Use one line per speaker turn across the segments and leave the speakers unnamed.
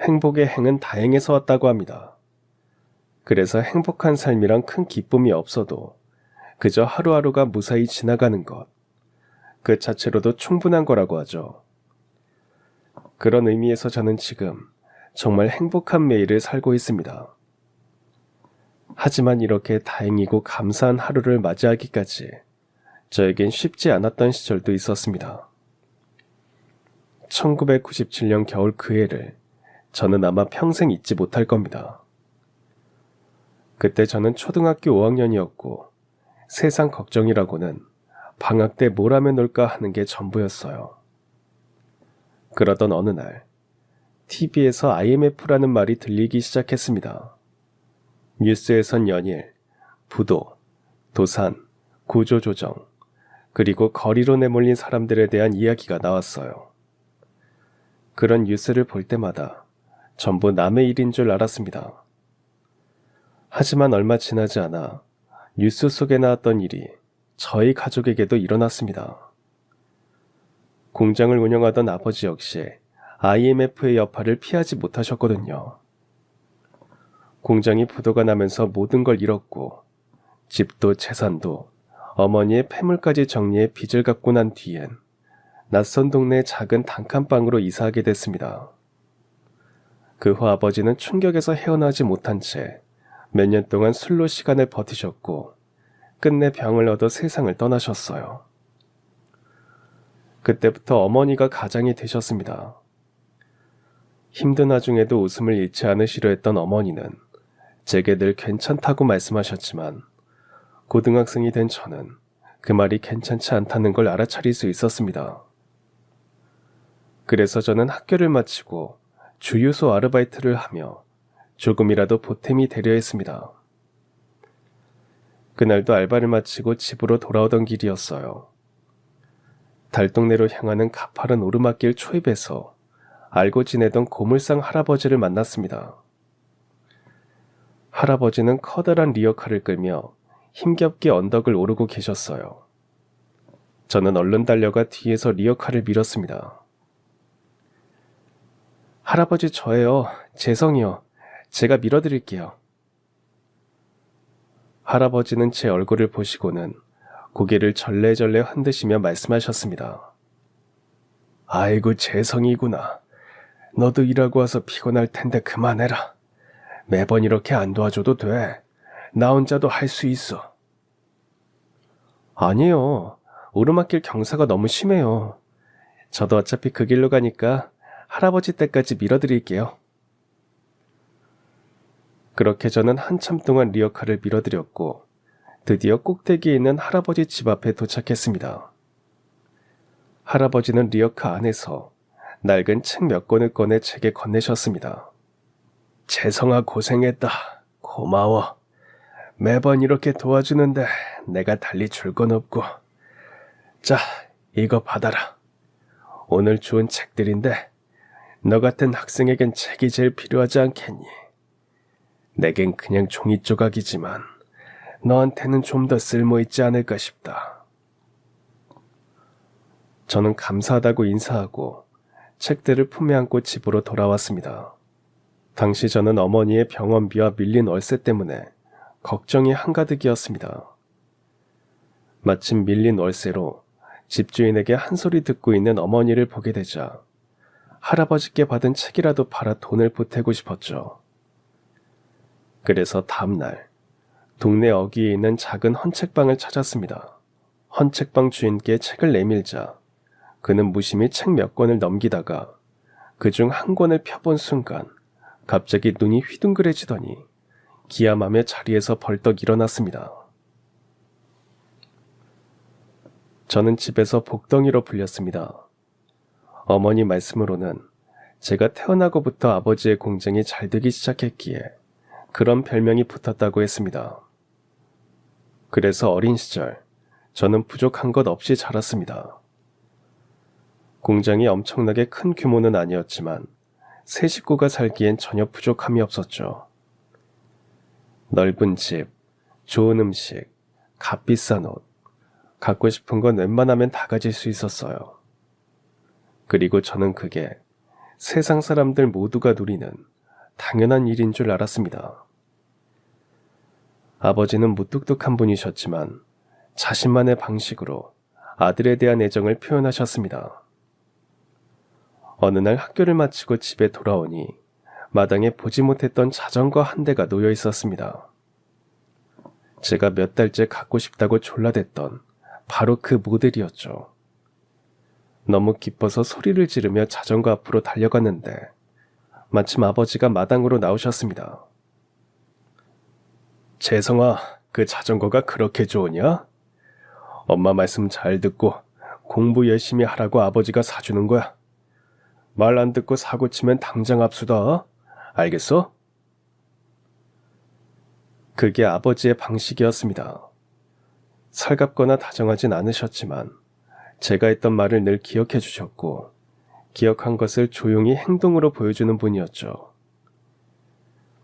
행복의 행은 다행에서 왔다고 합니다. 그래서 행복한 삶이란 큰 기쁨이 없어도 그저 하루하루가 무사히 지나가는 것, 그 자체로도 충분한 거라고 하죠. 그런 의미에서 저는 지금 정말 행복한 매일을 살고 있습니다. 하지만 이렇게 다행이고 감사한 하루를 맞이하기까지 저에겐 쉽지 않았던 시절도 있었습니다. 1997년 겨울 그 해를 저는 아마 평생 잊지 못할 겁니다. 그때 저는 초등학교 5학년이었고 세상 걱정이라고는 방학 때 뭘 하면 놀까 하는 게 전부였어요. 그러던 어느 날 TV에서 IMF라는 말이 들리기 시작했습니다. 뉴스에선 연일, 부도, 도산, 구조조정, 그리고 거리로 내몰린 사람들에 대한 이야기가 나왔어요. 그런 뉴스를 볼 때마다 전부 남의 일인 줄 알았습니다. 하지만 얼마 지나지 않아 뉴스 속에 나왔던 일이 저희 가족에게도 일어났습니다. 공장을 운영하던 아버지 역시 IMF의 여파를 피하지 못하셨거든요. 공장이 부도가 나면서 모든 걸 잃었고 집도 재산도 어머니의 폐물까지 정리해 빚을 갚고 난 뒤엔 낯선 동네의 작은 단칸방으로 이사하게 됐습니다. 그 후 아버지는 충격에서 헤어나지 못한 채 몇 년 동안 술로 시간을 버티셨고 끝내 병을 얻어 세상을 떠나셨어요. 그때부터 어머니가 가장이 되셨습니다. 힘든 와중에도 웃음을 잃지 않으시려 했던 어머니는 제게 늘 괜찮다고 말씀하셨지만 고등학생이 된 저는 그 말이 괜찮지 않다는 걸 알아차릴 수 있었습니다. 그래서 저는 학교를 마치고 주유소 아르바이트를 하며 조금이라도 보탬이 되려 했습니다. 그날도 알바를 마치고 집으로 돌아오던 길이었어요. 달동네로 향하는 가파른 오르막길 초입에서 알고 지내던 고물상 할아버지를 만났습니다. 할아버지는 커다란 리어카를 끌며 힘겹게 언덕을 오르고 계셨어요. 저는 얼른 달려가 뒤에서 리어카를 밀었습니다. 할아버지 저예요. 재성이요. 제가 밀어드릴게요. 할아버지는 제 얼굴을 보시고는 고개를 절레절레 흔드시며 말씀하셨습니다. 아이고 재성이구나. 너도 일하고 와서 피곤할 텐데 그만해라. 매번 이렇게 안 도와줘도 돼. 나 혼자도 할 수 있어. 아니요. 오르막길 경사가 너무 심해요. 저도 어차피 그 길로 가니까 할아버지 댁까지 밀어드릴게요. 그렇게 저는 한참 동안 리어카를 밀어드렸고 드디어 꼭대기에 있는 할아버지 집 앞에 도착했습니다. 할아버지는 리어카 안에서 낡은 책 몇 권을 꺼내 제게 건네셨습니다. 재성아 고생했다. 고마워. 매번 이렇게 도와주는데 내가 달리 줄 건 없고. 자, 이거 받아라. 오늘 주운 책들인데 너 같은 학생에겐 책이 제일 필요하지 않겠니? 내겐 그냥 종이 조각이지만 너한테는 좀 더 쓸모있지 않을까 싶다. 저는 감사하다고 인사하고 책들을 품에 안고 집으로 돌아왔습니다. 당시 저는 어머니의 병원비와 밀린 월세 때문에 걱정이 한가득이었습니다. 마침 밀린 월세로 집주인에게 한 소리 듣고 있는 어머니를 보게 되자 할아버지께 받은 책이라도 팔아 돈을 보태고 싶었죠. 그래서 다음날 동네 어귀에 있는 작은 헌책방을 찾았습니다. 헌책방 주인께 책을 내밀자 그는 무심히 책 몇 권을 넘기다가 그중 한 권을 펴본 순간 갑자기 눈이 휘둥그레지더니 기함하며 자리에서 벌떡 일어났습니다. 저는 집에서 복덩이로 불렸습니다. 어머니 말씀으로는 제가 태어나고부터 아버지의 공장이 잘 되기 시작했기에 그런 별명이 붙었다고 했습니다. 그래서 어린 시절 저는 부족한 것 없이 자랐습니다. 공장이 엄청나게 큰 규모는 아니었지만 세 식구가 살기엔 전혀 부족함이 없었죠. 넓은 집, 좋은 음식, 값비싼 옷, 갖고 싶은 건 웬만하면 다 가질 수 있었어요. 그리고 저는 그게 세상 사람들 모두가 누리는 당연한 일인 줄 알았습니다. 아버지는 무뚝뚝한 분이셨지만 자신만의 방식으로 아들에 대한 애정을 표현하셨습니다. 어느 날 학교를 마치고 집에 돌아오니 마당에 보지 못했던 자전거 한 대가 놓여 있었습니다. 제가 몇 달째 갖고 싶다고 졸라댔던 바로 그 모델이었죠. 너무 기뻐서 소리를 지르며 자전거 앞으로 달려갔는데 마침 아버지가 마당으로 나오셨습니다. 재성아, 그 자전거가 그렇게 좋으냐? 엄마 말씀 잘 듣고 공부 열심히 하라고 아버지가 사주는 거야. 말 안 듣고 사고 치면 당장 압수다. 알겠어? 그게 아버지의 방식이었습니다. 살갑거나 다정하진 않으셨지만 제가 했던 말을 늘 기억해 주셨고 기억한 것을 조용히 행동으로 보여주는 분이었죠.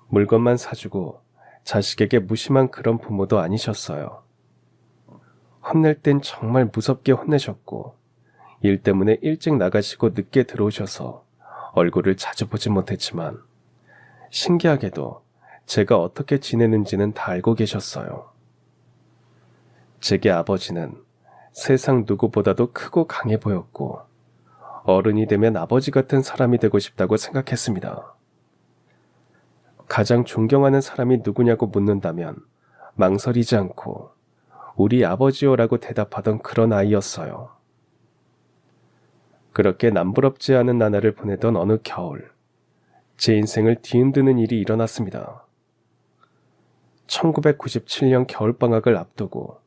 물건만 사주고 자식에게 무심한 그런 부모도 아니셨어요. 혼낼 땐 정말 무섭게 혼내셨고 일 때문에 일찍 나가시고 늦게 들어오셔서 얼굴을 자주 보지 못했지만 신기하게도 제가 어떻게 지내는지는 다 알고 계셨어요. 제게 아버지는 세상 누구보다도 크고 강해 보였고 어른이 되면 아버지 같은 사람이 되고 싶다고 생각했습니다. 가장 존경하는 사람이 누구냐고 묻는다면 망설이지 않고 우리 아버지요라고 대답하던 그런 아이였어요. 그렇게 남부럽지 않은 나날을 보내던 어느 겨울, 제 인생을 뒤흔드는 일이 일어났습니다. 1997년 겨울방학을 앞두고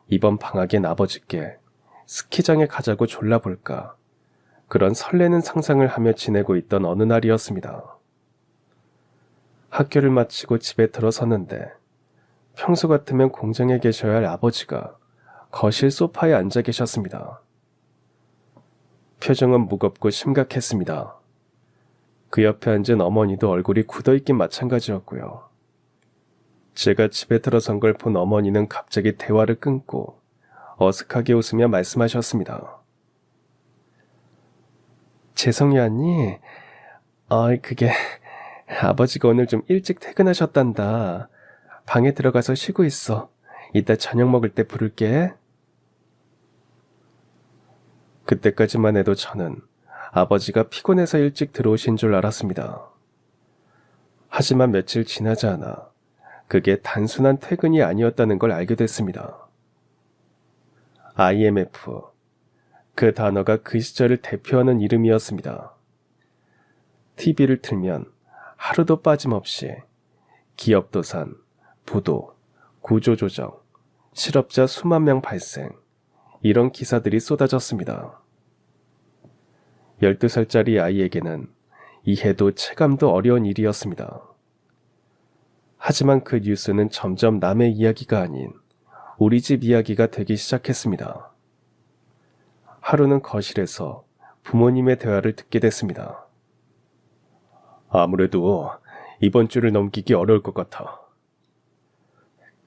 이번 방학엔 아버지께 스키장에 가자고 졸라볼까 그런 설레는 상상을 하며 지내고 있던 어느 날이었습니다. 학교를 마치고 집에 들어섰는데 평소 같으면 공장에 계셔야 할 아버지가 거실 소파에 앉아 계셨습니다. 표정은 무겁고 심각했습니다. 그 옆에 앉은 어머니도 얼굴이 굳어있긴 마찬가지였고요. 제가 집에 들어선 걸 본 어머니는 갑자기 대화를 끊고 어색하게 웃으며 말씀하셨습니다. 재성이 언니, 그게 아버지가 오늘 좀 일찍 퇴근하셨단다. 방에 들어가서 쉬고 있어. 이따 저녁 먹을 때 부를게. 그때까지만 해도 저는 아버지가 피곤해서 일찍 들어오신 줄 알았습니다. 하지만 며칠 지나지 않아 그게 단순한 퇴근이 아니었다는 걸 알게 됐습니다. IMF, 그 단어가 그 시절을 대표하는 이름이었습니다. TV를 틀면 하루도 빠짐없이 기업 도산, 부도, 구조조정, 실업자 수만 명 발생, 이런 기사들이 쏟아졌습니다. 12살짜리 아이에게는 이해도 체감도 어려운 일이었습니다. 하지만 그 뉴스는 점점 남의 이야기가 아닌 우리 집 이야기가 되기 시작했습니다. 하루는 거실에서 부모님의 대화를 듣게 됐습니다. 아무래도 이번 주를 넘기기 어려울 것 같아.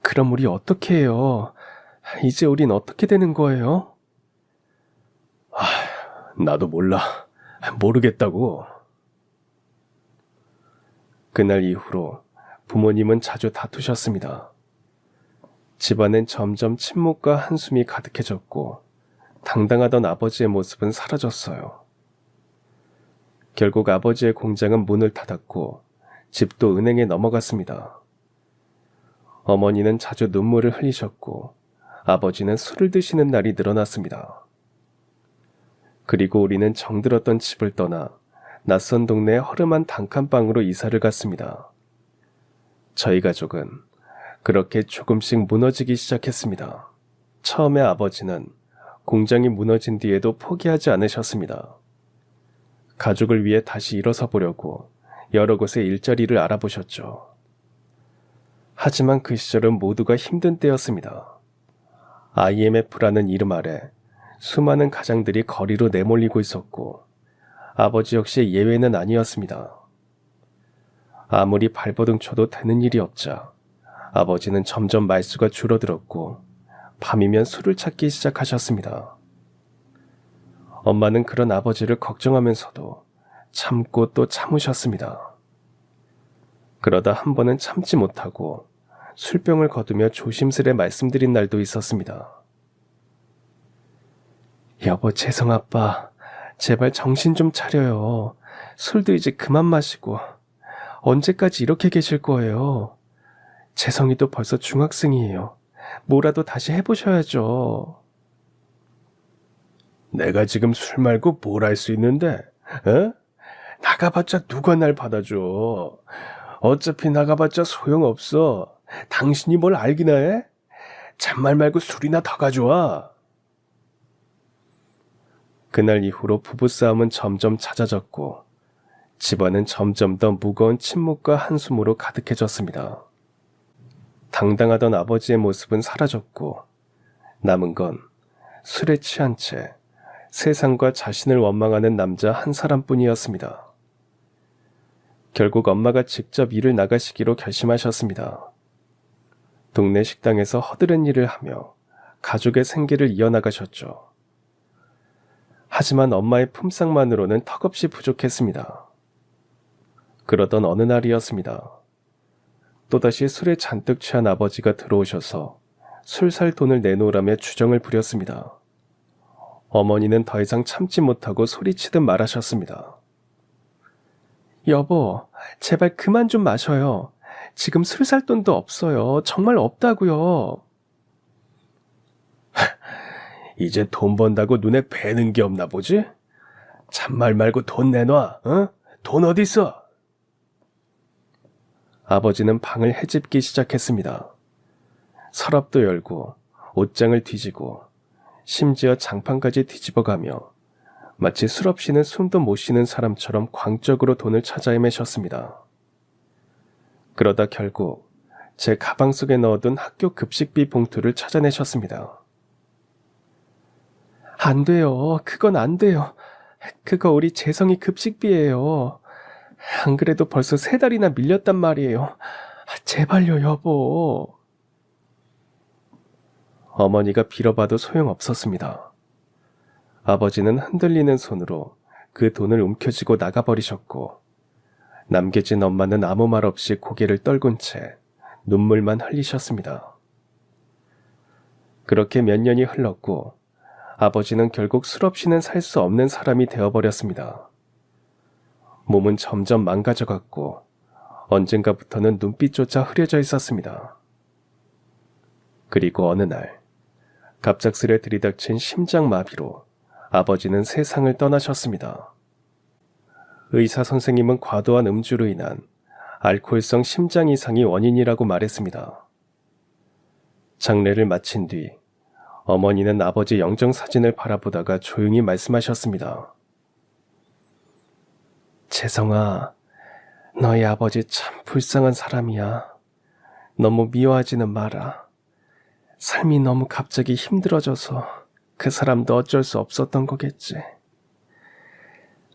그럼 우리 어떻게 해요? 이제 우린 어떻게 되는 거예요? 나도 몰라. 모르겠다고. 그날 이후로 부모님은 자주 다투셨습니다. 집안엔 점점 침묵과 한숨이 가득해졌고 당당하던 아버지의 모습은 사라졌어요. 결국 아버지의 공장은 문을 닫았고 집도 은행에 넘어갔습니다. 어머니는 자주 눈물을 흘리셨고 아버지는 술을 드시는 날이 늘어났습니다. 그리고 우리는 정들었던 집을 떠나 낯선 동네의 허름한 단칸방으로 이사를 갔습니다. 저희 가족은 그렇게 조금씩 무너지기 시작했습니다. 처음에 아버지는 공장이 무너진 뒤에도 포기하지 않으셨습니다. 가족을 위해 다시 일어서 보려고 여러 곳에 일자리를 알아보셨죠. 하지만 그 시절은 모두가 힘든 때였습니다. IMF라는 이름 아래 수많은 가장들이 거리로 내몰리고 있었고 아버지 역시 예외는 아니었습니다. 아무리 발버둥 쳐도 되는 일이 없자 아버지는 점점 말수가 줄어들었고 밤이면 술을 찾기 시작하셨습니다. 엄마는 그런 아버지를 걱정하면서도 참고 또 참으셨습니다. 그러다 한 번은 참지 못하고 술병을 거두며 조심스레 말씀드린 날도 있었습니다. 여보, 재성 아빠, 제발 정신 좀 차려요. 술도 이제 그만 마시고. 언제까지 이렇게 계실 거예요? 재성이도 벌써 중학생이에요. 뭐라도 다시 해보셔야죠. 내가 지금 술 말고 뭘 할 수 있는데? 어? 나가봤자 누가 날 받아줘. 어차피 나가봤자 소용없어. 당신이 뭘 알기나 해? 잔말 말고 술이나 더 가져와. 그날 이후로 부부싸움은 점점 잦아졌고 집안은 점점 더 무거운 침묵과 한숨으로 가득해졌습니다. 당당하던 아버지의 모습은 사라졌고 남은 건 술에 취한 채 세상과 자신을 원망하는 남자 한 사람뿐이었습니다. 결국 엄마가 직접 일을 나가시기로 결심하셨습니다. 동네 식당에서 허드렛 일을 하며 가족의 생계를 이어나가셨죠. 하지만 엄마의 품삯만으로는 턱없이 부족했습니다. 그러던 어느 날이었습니다. 또다시 술에 잔뜩 취한 아버지가 들어오셔서 술 살 돈을 내놓으라며 주정을 부렸습니다. 어머니는 더 이상 참지 못하고 소리치듯 말하셨습니다. 여보, 제발 그만 좀 마셔요. 지금 술 살 돈도 없어요. 정말 없다고요. 이제 돈 번다고 눈에 뵈는 게 없나 보지? 잔말 말고 돈 내놔, 어? 돈 어디 있어? 아버지는 방을 헤집기 시작했습니다. 서랍도 열고 옷장을 뒤지고 심지어 장판까지 뒤집어가며 마치 술 없이는 숨도 못 쉬는 사람처럼 광적으로 돈을 찾아 헤매셨습니다. 그러다 결국 제 가방 속에 넣어둔 학교 급식비 봉투를 찾아내셨습니다. 안 돼요. 그건 안 돼요. 그거 우리 재성이 급식비예요. 안 그래도 벌써 3달이나 밀렸단 말이에요. 제발요, 여보. 어머니가 빌어봐도 소용없었습니다. 아버지는 흔들리는 손으로 그 돈을 움켜쥐고 나가버리셨고 남겨진 엄마는 아무 말 없이 고개를 떨군 채 눈물만 흘리셨습니다. 그렇게 몇 년이 흘렀고 아버지는 결국 술 없이는 살 수 없는 사람이 되어버렸습니다. 몸은 점점 망가져갔고 언젠가부터는 눈빛조차 흐려져 있었습니다. 그리고 어느 날 갑작스레 들이닥친 심장마비로 아버지는 세상을 떠나셨습니다. 의사 선생님은 과도한 음주로 인한 알코올성 심장 이상이 원인이라고 말했습니다. 장례를 마친 뒤 어머니는 아버지 영정사진을 바라보다가 조용히 말씀하셨습니다. 재성아, 너희 아버지 참 불쌍한 사람이야. 너무 미워하지는 마라. 삶이 너무 갑자기 힘들어져서 그 사람도 어쩔 수 없었던 거겠지.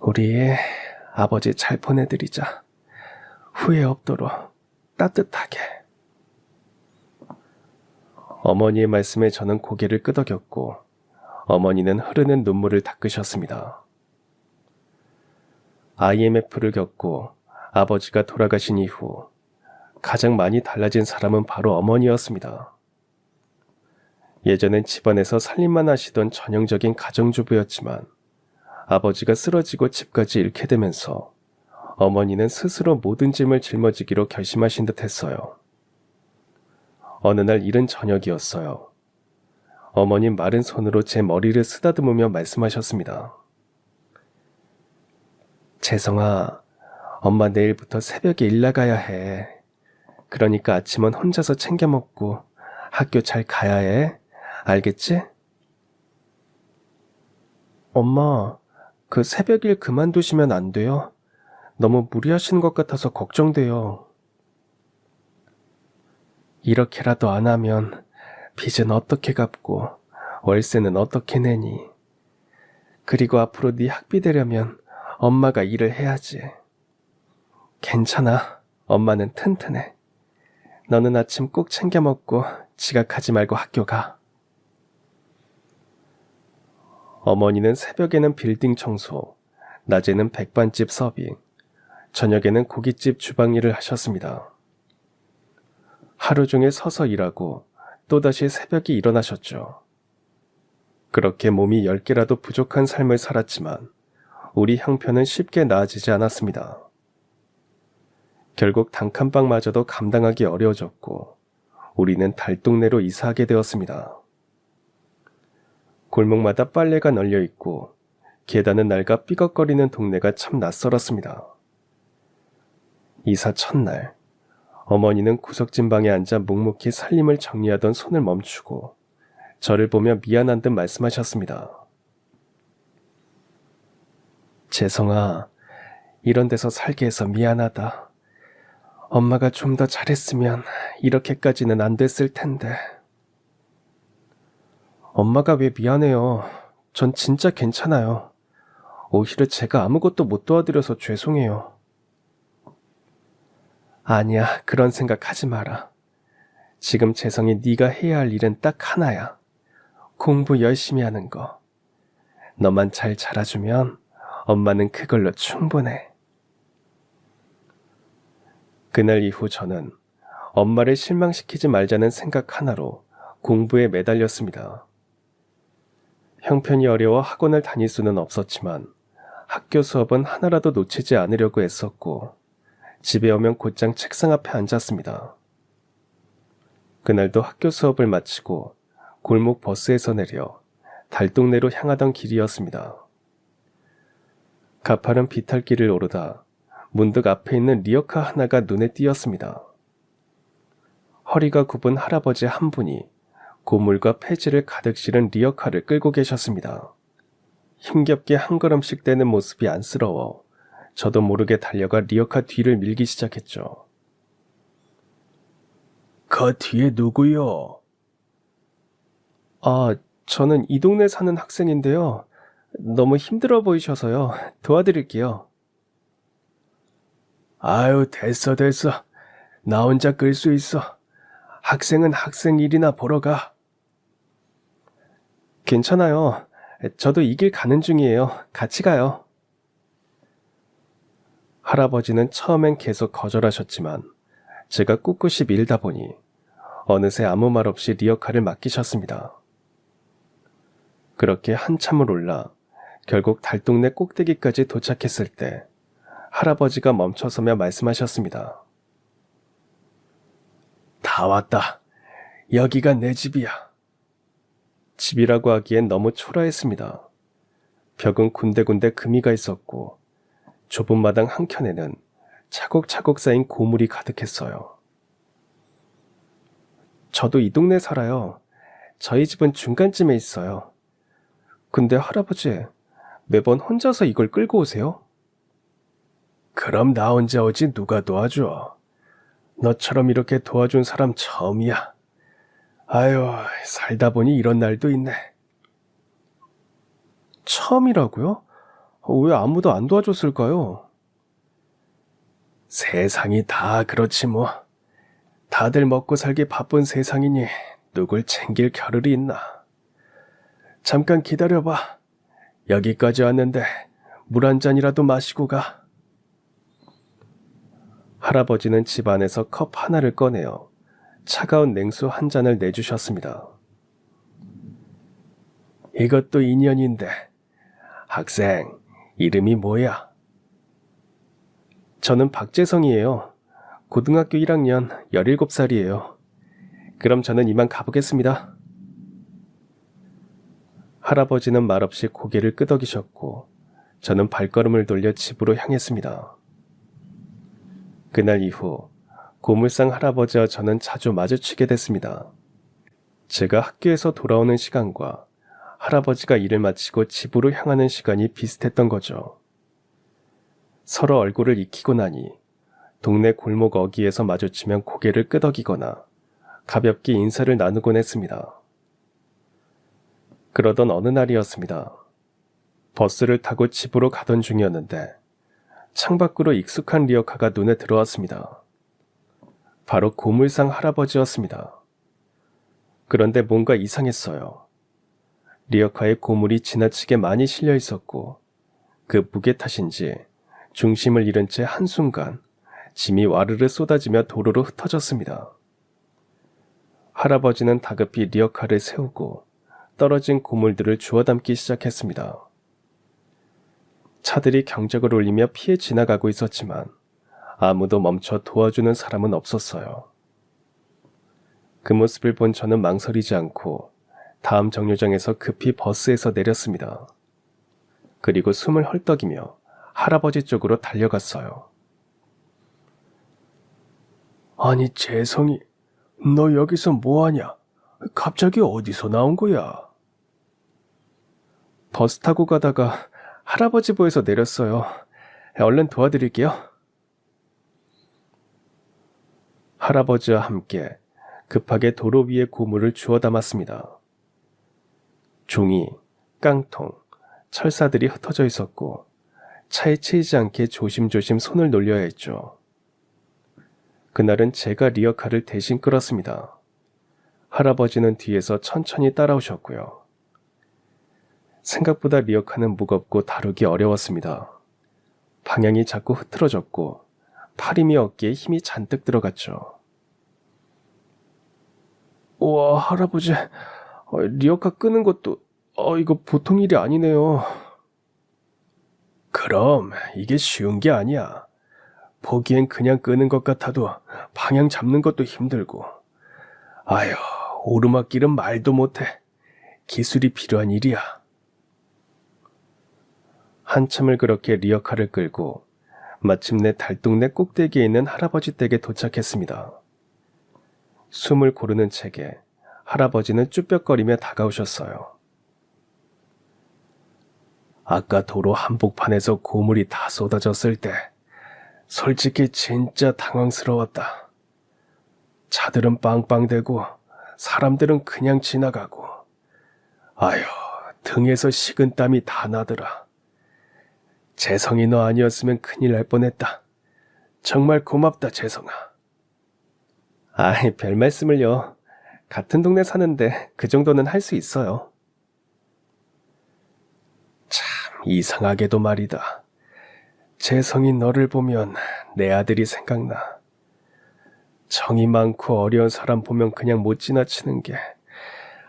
우리 아버지 잘 보내드리자. 후회 없도록 따뜻하게. 어머니의 말씀에 저는 고개를 끄덕였고 어머니는 흐르는 눈물을 닦으셨습니다. IMF를 겪고 아버지가 돌아가신 이후 가장 많이 달라진 사람은 바로 어머니였습니다. 예전엔 집안에서 살림만 하시던 전형적인 가정주부였지만 아버지가 쓰러지고 집까지 잃게 되면서 어머니는 스스로 모든 짐을 짊어지기로 결심하신 듯 했어요. 어느 날 이른 저녁이었어요. 어머님 마른 손으로 제 머리를 쓰다듬으며 말씀하셨습니다. 재성아, 엄마 내일부터 새벽에 일 나가야 해. 그러니까 아침은 혼자서 챙겨 먹고 학교 잘 가야 해. 알겠지? 엄마, 그 새벽 일 그만두시면 안 돼요? 너무 무리하시는 것 같아서 걱정돼요. 이렇게라도 안 하면 빚은 어떻게 갚고 월세는 어떻게 내니? 그리고 앞으로 네 학비 되려면 엄마가 일을 해야지. 괜찮아. 엄마는 튼튼해. 너는 아침 꼭 챙겨 먹고 지각하지 말고 학교 가. 어머니는 새벽에는 빌딩 청소, 낮에는 백반집 서빙, 저녁에는 고깃집 주방 일을 하셨습니다. 하루 종일 서서 일하고 또다시 새벽에 일어나셨죠. 그렇게 몸이 10개라도 부족한 삶을 살았지만 우리 형편은 쉽게 나아지지 않았습니다. 결국 단칸방마저도 감당하기 어려워졌고 우리는 달동네로 이사하게 되었습니다. 골목마다 빨래가 널려 있고 계단은 낡아 삐걱거리는 동네가 참 낯설었습니다. 이사 첫날, 어머니는 구석진 방에 앉아 묵묵히 살림을 정리하던 손을 멈추고 저를 보며 미안한 듯 말씀하셨습니다. 재성아, 이런 데서 살게 해서 미안하다. 엄마가 좀 더 잘했으면 이렇게까지는 안 됐을 텐데. 엄마가 왜 미안해요? 전 진짜 괜찮아요. 오히려 제가 아무것도 못 도와드려서 죄송해요. 아니야, 그런 생각 하지 마라. 지금 재성이 네가 해야 할 일은 딱 하나야. 공부 열심히 하는 거. 너만 잘 자라주면 엄마는 그걸로 충분해. 그날 이후 저는 엄마를 실망시키지 말자는 생각 하나로 공부에 매달렸습니다. 형편이 어려워 학원을 다닐 수는 없었지만 학교 수업은 하나라도 놓치지 않으려고 애썼고 집에 오면 곧장 책상 앞에 앉았습니다. 그날도 학교 수업을 마치고 골목 버스에서 내려 달동네로 향하던 길이었습니다. 가파른 비탈길을 오르다 문득 앞에 있는 리어카 하나가 눈에 띄었습니다. 허리가 굽은 할아버지 한 분이 고물과 폐지를 가득 실은 리어카를 끌고 계셨습니다. 힘겹게 한 걸음씩 떼는 모습이 안쓰러워 저도 모르게 달려가 리어카 뒤를 밀기 시작했죠. 그 뒤에 누구요? 아, 저는 이 동네 사는 학생인데요. 너무 힘들어 보이셔서요. 도와드릴게요. 아유, 됐어. 나 혼자 끌 수 있어. 학생은 학생 일이나 보러 가. 괜찮아요. 저도 이 길 가는 중이에요. 같이 가요. 할아버지는 처음엔 계속 거절하셨지만 제가 꿋꿋이 밀다 보니 어느새 아무 말 없이 리어카를 맡기셨습니다. 그렇게 한참을 올라 결국 달동네 꼭대기까지 도착했을 때 할아버지가 멈춰서며 말씀하셨습니다. 다 왔다. 여기가 내 집이야. 집이라고 하기엔 너무 초라했습니다. 벽은 군데군데 금이가 있었고 좁은 마당 한켠에는 차곡차곡 쌓인 고물이 가득했어요. 저도 이 동네 살아요. 저희 집은 중간쯤에 있어요. 근데 할아버지, 매번 혼자서 이걸 끌고 오세요? 그럼 나 혼자 오지 누가 도와줘. 너처럼 이렇게 도와준 사람 처음이야. 아유, 살다 보니 이런 날도 있네. 처음이라고요? 왜 아무도 안 도와줬을까요? 세상이 다 그렇지 뭐. 다들 먹고 살기 바쁜 세상이니 누굴 챙길 겨를이 있나. 잠깐 기다려봐. 여기까지 왔는데 물 한 잔이라도 마시고 가. 할아버지는 집 안에서 컵 하나를 꺼내어 차가운 냉수 한 잔을 내주셨습니다. 이것도 인연인데. 학생, 이름이 뭐야? 저는 박재성이에요. 고등학교 1학년 17살이에요. 그럼 저는 이만 가보겠습니다. 할아버지는 말없이 고개를 끄덕이셨고 저는 발걸음을 돌려 집으로 향했습니다. 그날 이후 고물상 할아버지와 저는 자주 마주치게 됐습니다. 제가 학교에서 돌아오는 시간과 할아버지가 일을 마치고 집으로 향하는 시간이 비슷했던 거죠. 서로 얼굴을 익히고 나니 동네 골목 어귀에서 마주치면 고개를 끄덕이거나 가볍게 인사를 나누곤 했습니다. 그러던 어느 날이었습니다. 버스를 타고 집으로 가던 중이었는데 창밖으로 익숙한 리어카가 눈에 들어왔습니다. 바로 고물상 할아버지였습니다. 그런데 뭔가 이상했어요. 리어카에 고물이 지나치게 많이 실려 있었고 그 무게 탓인지 중심을 잃은 채 한순간 짐이 와르르 쏟아지며 도로로 흩어졌습니다. 할아버지는 다급히 리어카를 세우고 떨어진 고물들을 주워 담기 시작했습니다. 차들이 경적을 울리며 피해 지나가고 있었지만 아무도 멈춰 도와주는 사람은 없었어요. 그 모습을 본 저는 망설이지 않고 다음 정류장에서 급히 버스에서 내렸습니다. 그리고 숨을 헐떡이며 할아버지 쪽으로 달려갔어요. 아니 재성이, 너 여기서 뭐하냐? 갑자기 어디서 나온 거야? 버스 타고 가다가 할아버지 보여서 내렸어요. 얼른 도와드릴게요. 할아버지와 함께 급하게 도로 위에 고물을 주워 담았습니다. 종이, 깡통, 철사들이 흩어져 있었고 차에 치이지 않게 조심조심 손을 놀려야 했죠. 그날은 제가 리어카를 대신 끌었습니다. 할아버지는 뒤에서 천천히 따라오셨고요. 생각보다 리어카는 무겁고 다루기 어려웠습니다. 방향이 자꾸 흐트러졌고 팔힘이 어깨에 힘이 잔뜩 들어갔죠. 우와, 할아버지, 리어카 끄는 것도 이거 보통 일이 아니네요. 그럼 이게 쉬운 게 아니야. 보기엔 그냥 끄는 것 같아도 방향 잡는 것도 힘들고. 아휴, 오르막길은 말도 못해. 기술이 필요한 일이야. 한참을 그렇게 리어카를 끌고 마침내 달동네 꼭대기에 있는 할아버지 댁에 도착했습니다. 숨을 고르는 채게 할아버지는 쭈뼛거리며 다가오셨어요. 아까 도로 한복판에서 고물이 다 쏟아졌을 때 솔직히 진짜 당황스러웠다. 차들은 빵빵대고 사람들은 그냥 지나가고. 아휴, 등에서 식은땀이 다 나더라. 재성이 너 아니었으면 큰일 날 뻔했다. 정말 고맙다, 재성아. 아이, 별 말씀을요. 같은 동네 사는데 그 정도는 할 수 있어요. 참 이상하게도 말이다. 재성이 너를 보면 내 아들이 생각나. 정이 많고 어려운 사람 보면 그냥 못 지나치는 게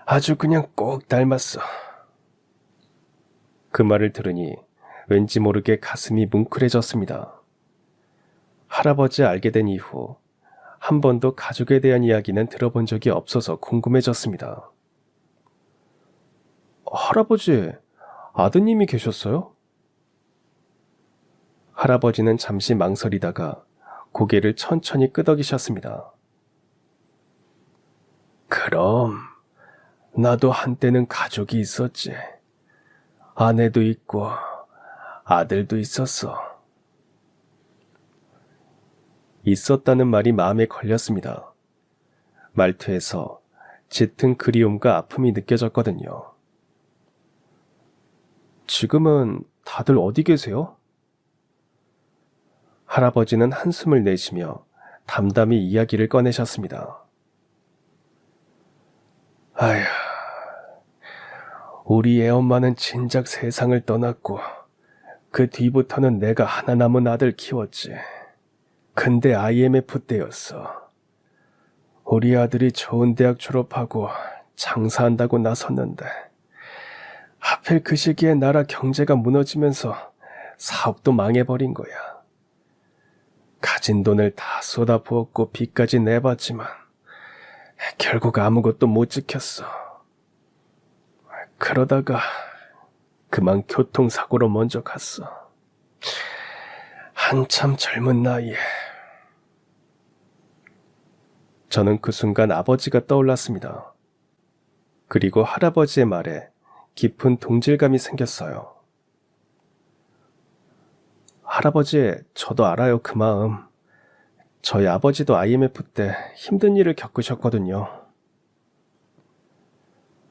아주 그냥 꼭 닮았어. 그 말을 들으니 왠지 모르게 가슴이 뭉클해졌습니다. 할아버지 알게 된 이후 한 번도 가족에 대한 이야기는 들어본 적이 없어서 궁금해졌습니다. 할아버지, 아드님이 계셨어요? 할아버지는 잠시 망설이다가 고개를 천천히 끄덕이셨습니다. 그럼 나도 한때는 가족이 있었지. 아내도 있고 아들도 있었어. 있었다는 말이 마음에 걸렸습니다. 말투에서 짙은 그리움과 아픔이 느껴졌거든요. 지금은 다들 어디 계세요? 할아버지는 한숨을 내쉬며 담담히 이야기를 꺼내셨습니다. 아휴, 우리 애엄마는 진작 세상을 떠났고 그 뒤부터는 내가 하나 남은 아들 키웠지. 근데 IMF 때였어. 우리 아들이 좋은 대학 졸업하고 장사한다고 나섰는데 하필 그 시기에 나라 경제가 무너지면서 사업도 망해버린 거야. 가진 돈을 다 쏟아부었고 빚까지 내봤지만 결국 아무것도 못 지켰어. 그러다가 그만 교통사고로 먼저 갔어. 한참 젊은 나이에. 저는 그 순간 아버지가 떠올랐습니다. 그리고 할아버지의 말에 깊은 동질감이 생겼어요. 할아버지, 저도 알아요, 그 마음. 저희 아버지도 IMF 때 힘든 일을 겪으셨거든요.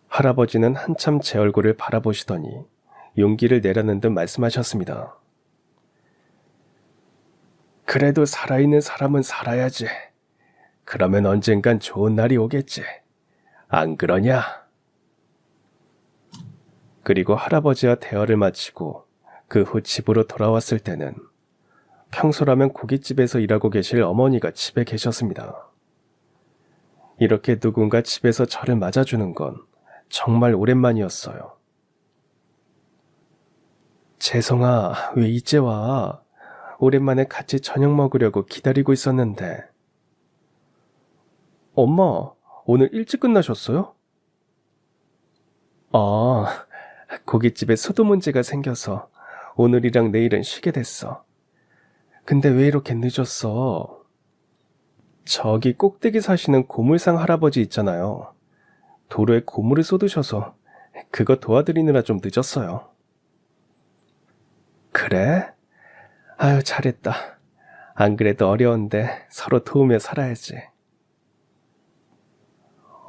할아버지는 한참 제 얼굴을 바라보시더니 용기를 내려는 듯 말씀하셨습니다. 그래도 살아있는 사람은 살아야지. 그러면 언젠간 좋은 날이 오겠지. 안 그러냐? 그리고 할아버지와 대화를 마치고 그 후 집으로 돌아왔을 때는 평소라면 고깃집에서 일하고 계실 어머니가 집에 계셨습니다. 이렇게 누군가 집에서 저를 맞아주는 건 정말 오랜만이었어요. 재성아, 왜 이제 와? 오랜만에 같이 저녁 먹으려고 기다리고 있었는데. 엄마, 오늘 일찍 끝나셨어요? 아, 고깃집에 수도 문제가 생겨서 오늘이랑 내일은 쉬게 됐어. 근데 왜 이렇게 늦었어? 저기 꼭대기 사시는 고물상 할아버지 있잖아요. 도로에 고물을 쏟으셔서 그거 도와드리느라 좀 늦었어요. 그래? 아유, 잘했다. 안 그래도 어려운데 서로 도우며 살아야지.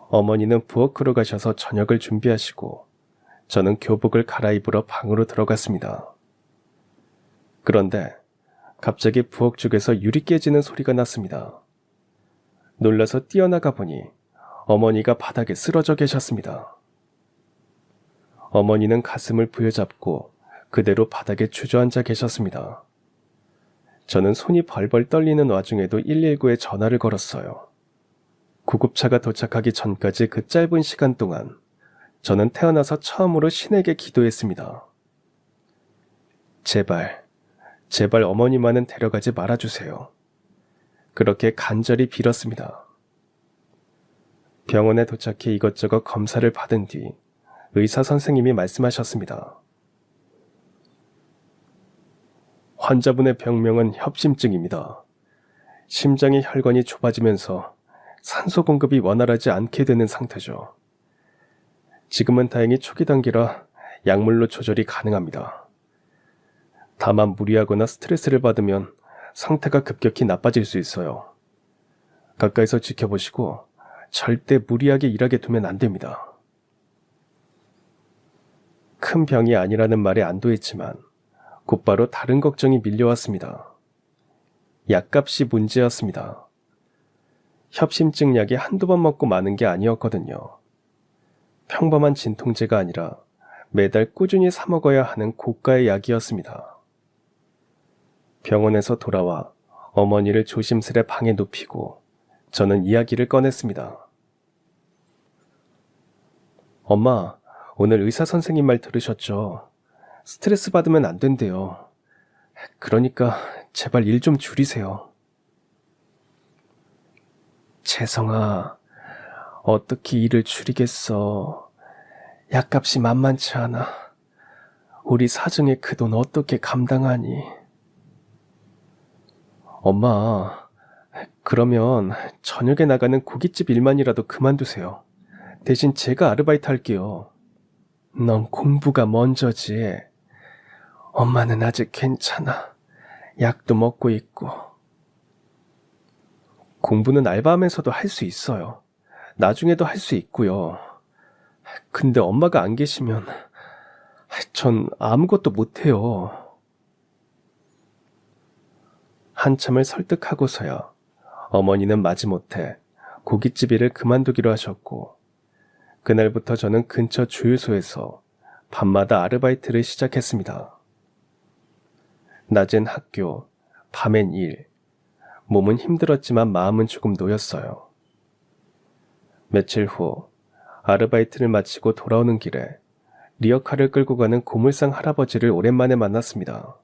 어머니는 부엌으로 가셔서 저녁을 준비하시고 저는 교복을 갈아입으러 방으로 들어갔습니다. 그런데 갑자기 부엌 쪽에서 유리 깨지는 소리가 났습니다. 놀라서 뛰어나가 보니 어머니가 바닥에 쓰러져 계셨습니다. 어머니는 가슴을 부여잡고 그대로 바닥에 주저앉아 계셨습니다. 저는 손이 벌벌 떨리는 와중에도 119에 전화를 걸었어요. 구급차가 도착하기 전까지 그 짧은 시간 동안 저는 태어나서 처음으로 신에게 기도했습니다. 제발, 제발 어머니만은 데려가지 말아주세요. 그렇게 간절히 빌었습니다. 병원에 도착해 이것저것 검사를 받은 뒤 의사 선생님이 말씀하셨습니다. 환자분의 병명은 협심증입니다. 심장의 혈관이 좁아지면서 산소 공급이 원활하지 않게 되는 상태죠. 지금은 다행히 초기 단계라 약물로 조절이 가능합니다. 다만 무리하거나 스트레스를 받으면 상태가 급격히 나빠질 수 있어요. 가까이서 지켜보시고 절대 무리하게 일하게 두면 안 됩니다. 큰 병이 아니라는 말에 안도했지만 곧바로 다른 걱정이 밀려왔습니다. 약값이 문제였습니다. 협심증 약이 한두 번 먹고 마는 게 아니었거든요. 평범한 진통제가 아니라 매달 꾸준히 사 먹어야 하는 고가의 약이었습니다. 병원에서 돌아와 어머니를 조심스레 방에 눕히고 저는 이야기를 꺼냈습니다. 엄마, 오늘 의사 선생님 말 들으셨죠? 스트레스 받으면 안 된대요. 그러니까 제발 일 좀 줄이세요. 재성아, 어떻게 일을 줄이겠어. 약값이 만만치 않아. 우리 사정의 그 돈 어떻게 감당하니? 엄마, 그러면 저녁에 나가는 고깃집 일만이라도 그만두세요. 대신 제가 아르바이트 할게요. 넌 공부가 먼저지. 엄마는 아직 괜찮아. 약도 먹고 있고. 공부는 알바하면서도 할 수 있어요. 나중에도 할 수 있고요. 근데 엄마가 안 계시면 전 아무것도 못해요. 한참을 설득하고서야 어머니는 마지못해 고깃집 일을 그만두기로 하셨고 그날부터 저는 근처 주유소에서 밤마다 아르바이트를 시작했습니다. 낮엔 학교, 밤엔 일. 몸은 힘들었지만 마음은 조금 놓였어요. 며칠 후 아르바이트를 마치고 돌아오는 길에 리어카를 끌고 가는 고물상 할아버지를 오랜만에 만났습니다.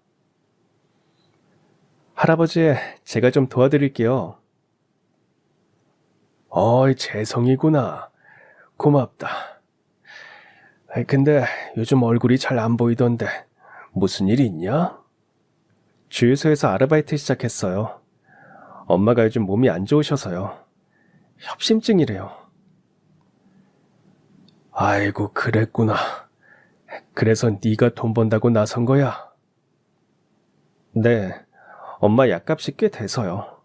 할아버지, 제가 좀 도와드릴게요. 어이, 재성이구나. 고맙다. 근데 요즘 얼굴이 잘 안 보이던데 무슨 일 있냐? 주유소에서 아르바이트 시작했어요. 엄마가 요즘 몸이 안 좋으셔서요. 협심증이래요. 아이고, 그랬구나. 그래서 네가 돈 번다고 나선 거야? 네, 엄마 약값이 꽤 돼서요.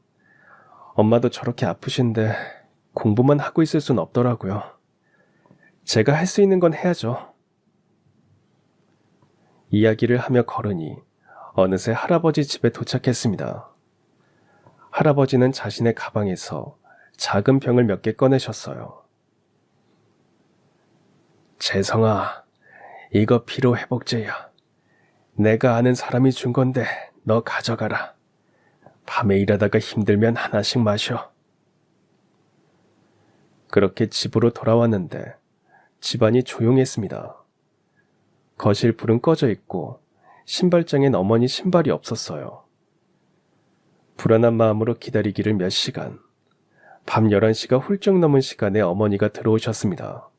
엄마도 저렇게 아프신데 공부만 하고 있을 순 없더라고요. 제가 할 수 있는 건 해야죠. 이야기를 하며 걸으니 어느새 할아버지 집에 도착했습니다. 할아버지는 자신의 가방에서 작은 병을 몇 개 꺼내셨어요. 재성아, 이거 피로회복제야. 내가 아는 사람이 준 건데 너 가져가라. 밤에 일하다가 힘들면 하나씩 마셔. 그렇게 집으로 돌아왔는데 집안이 조용했습니다. 거실 불은 꺼져 있고 신발장엔 어머니 신발이 없었어요. 불안한 마음으로 기다리기를 몇 시간. 밤 11시가 훌쩍 넘은 시간에 어머니가 들어오셨습니다.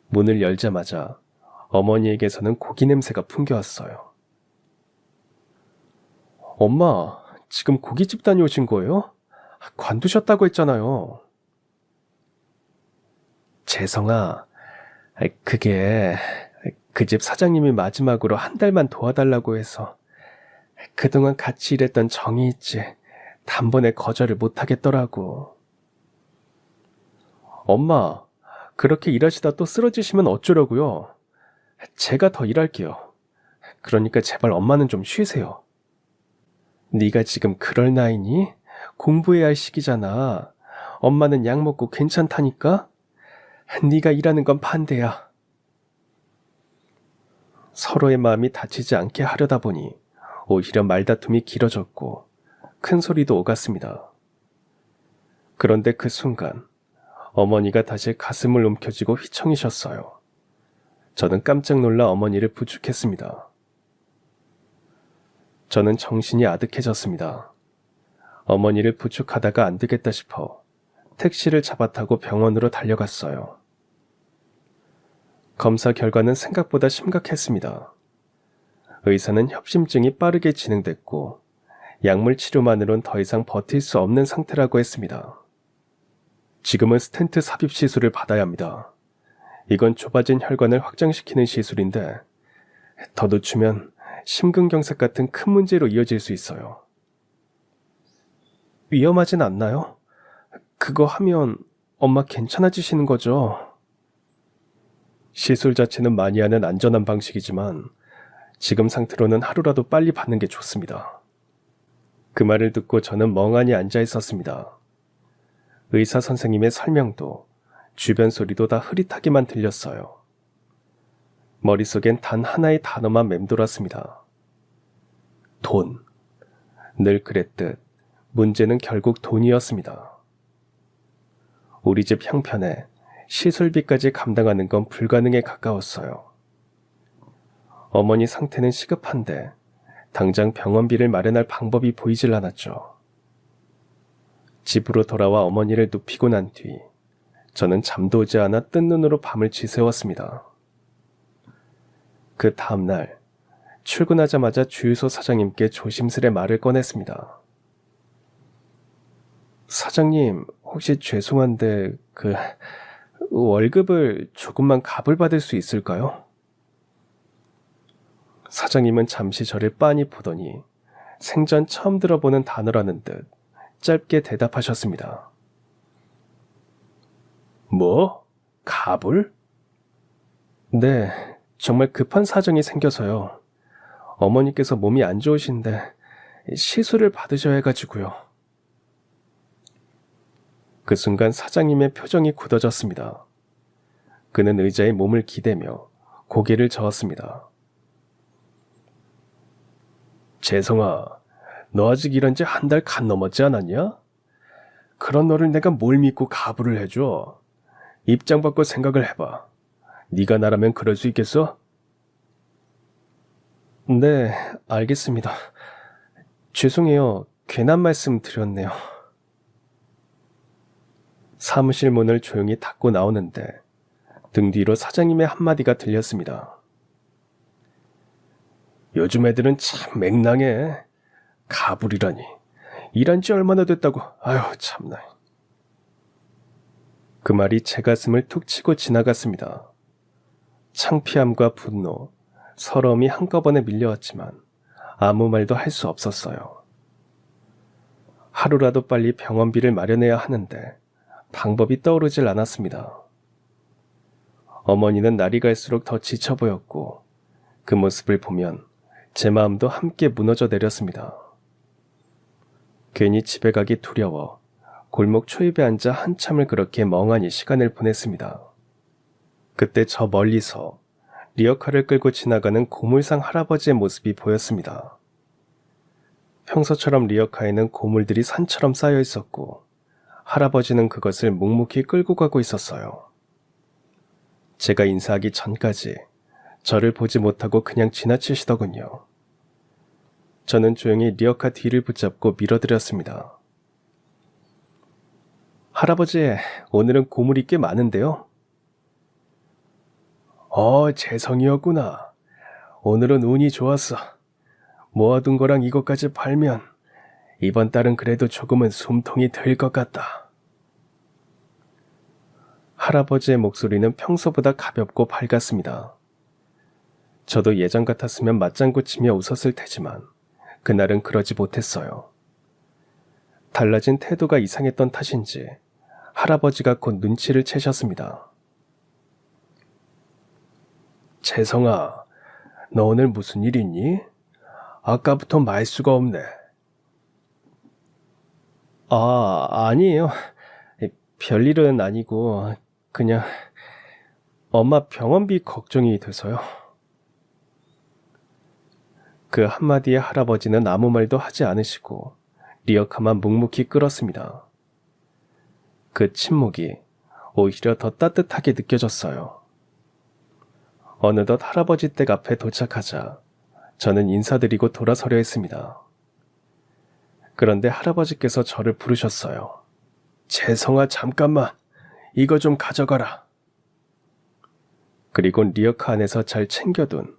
문을 열자마자 어머니에게서는 고기 냄새가 풍겨왔어요. 엄마, 지금 고깃집 다녀오신 거예요? 관두셨다고 했잖아요. 재성아, 그게 그 집 사장님이 마지막으로 한 달만 도와달라고 해서 그동안 같이 일했던 정이 있지 단번에 거절을 못하겠더라고. 엄마, 그렇게 일하시다 또 쓰러지시면 어쩌려고요? 제가 더 일할게요. 그러니까 제발 엄마는 좀 쉬세요. 네가 지금 그럴 나이니? 공부해야 할 시기잖아. 엄마는 약 먹고 괜찮다니까? 네가 일하는 건 반대야. 서로의 마음이 다치지 않게 하려다 보니 오히려 말다툼이 길어졌고 큰 소리도 오갔습니다. 그런데 그 순간 어머니가 다시 가슴을 움켜쥐고 휘청이셨어요. 저는 깜짝 놀라 어머니를 부축했습니다. 저는 정신이 아득해졌습니다. 어머니를 부축하다가 안 되겠다 싶어 택시를 잡아타고 병원으로 달려갔어요. 검사 결과는 생각보다 심각했습니다. 의사는 협심증이 빠르게 진행됐고 약물 치료만으론 더 이상 버틸 수 없는 상태라고 했습니다. 지금은 스텐트 삽입 시술을 받아야 합니다. 이건 좁아진 혈관을 확장시키는 시술인데 더 늦추면 심근경색 같은 큰 문제로 이어질 수 있어요. 위험하진 않나요? 그거 하면 엄마 괜찮아지시는 거죠? 시술 자체는 많이 하는 안전한 방식이지만 지금 상태로는 하루라도 빨리 받는 게 좋습니다. 그 말을 듣고 저는 멍하니 앉아 있었습니다. 의사 선생님의 설명도 주변 소리도 다 흐릿하게만 들렸어요. 머릿속엔 단 하나의 단어만 맴돌았습니다. 돈. 늘 그랬듯 문제는 결국 돈이었습니다. 우리 집 형편에 시술비까지 감당하는 건 불가능에 가까웠어요. 어머니 상태는 시급한데 당장 병원비를 마련할 방법이 보이질 않았죠. 집으로 돌아와 어머니를 눕히고 난 뒤 저는 잠도 오지 않아 뜬 눈으로 밤을 지새웠습니다. 그 다음날 출근하자마자 주유소 사장님께 조심스레 말을 꺼냈습니다. 사장님, 혹시 죄송한데 월급을 조금만 갑을 받을 수 있을까요? 사장님은 잠시 저를 빤히 보더니 생전 처음 들어보는 단어라는 듯 짧게 대답하셨습니다. 뭐? 갑을? 네, 정말 급한 사정이 생겨서요. 어머니께서 몸이 안 좋으신데 시술을 받으셔야 해가지고요. 그 순간 사장님의 표정이 굳어졌습니다. 그는 의자에 몸을 기대며 고개를 저었습니다. 재성아, 너 아직 일한 지 한 달 간 넘었지 않았냐? 그런 너를 내가 뭘 믿고 가부를 해줘? 입장 바꿔 생각을 해봐. 네가 나라면 그럴 수 있겠어? 네, 알겠습니다. 죄송해요. 괜한 말씀 드렸네요. 사무실 문을 조용히 닫고 나오는데 등 뒤로 사장님의 한마디가 들렸습니다. 요즘 애들은 참 맹랑해. 가불이라니. 일한 지 얼마나 됐다고. 아유 참나. 그 말이 제 가슴을 툭 치고 지나갔습니다. 창피함과 분노, 서러움이 한꺼번에 밀려왔지만 아무 말도 할 수 없었어요. 하루라도 빨리 병원비를 마련해야 하는데 방법이 떠오르질 않았습니다. 어머니는 날이 갈수록 더 지쳐 보였고 그 모습을 보면 제 마음도 함께 무너져 내렸습니다. 괜히 집에 가기 두려워 골목 초입에 앉아 한참을 그렇게 멍하니 시간을 보냈습니다. 그때 저 멀리서 리어카를 끌고 지나가는 고물상 할아버지의 모습이 보였습니다. 평소처럼 리어카에는 고물들이 산처럼 쌓여 있었고 할아버지는 그것을 묵묵히 끌고 가고 있었어요. 제가 인사하기 전까지 저를 보지 못하고 그냥 지나치시더군요. 저는 조용히 리어카 뒤를 붙잡고 밀어드렸습니다. 할아버지, 오늘은 고물이 꽤 많은데요? 재성이었구나. 오늘은 운이 좋았어. 모아둔 거랑 이것까지 팔면 이번 달은 그래도 조금은 숨통이 트일 것 같다. 할아버지의 목소리는 평소보다 가볍고 밝았습니다. 저도 예전 같았으면 맞장구 치며 웃었을 테지만 그날은 그러지 못했어요. 달라진 태도가 이상했던 탓인지 할아버지가 곧 눈치를 채셨습니다. 재성아, 너 오늘 무슨 일 있니? 아까부터 말수가 없네. 아니에요. 별일은 아니고 그냥 엄마 병원비 걱정이 돼서요. 그 한마디에 할아버지는 아무 말도 하지 않으시고 리어카만 묵묵히 끌었습니다. 그 침묵이 오히려 더 따뜻하게 느껴졌어요. 어느덧 할아버지 댁 앞에 도착하자 저는 인사드리고 돌아서려 했습니다. 그런데 할아버지께서 저를 부르셨어요. 재성아, 잠깐만. 이거 좀 가져가라. 그리고 리어카 안에서 잘 챙겨둔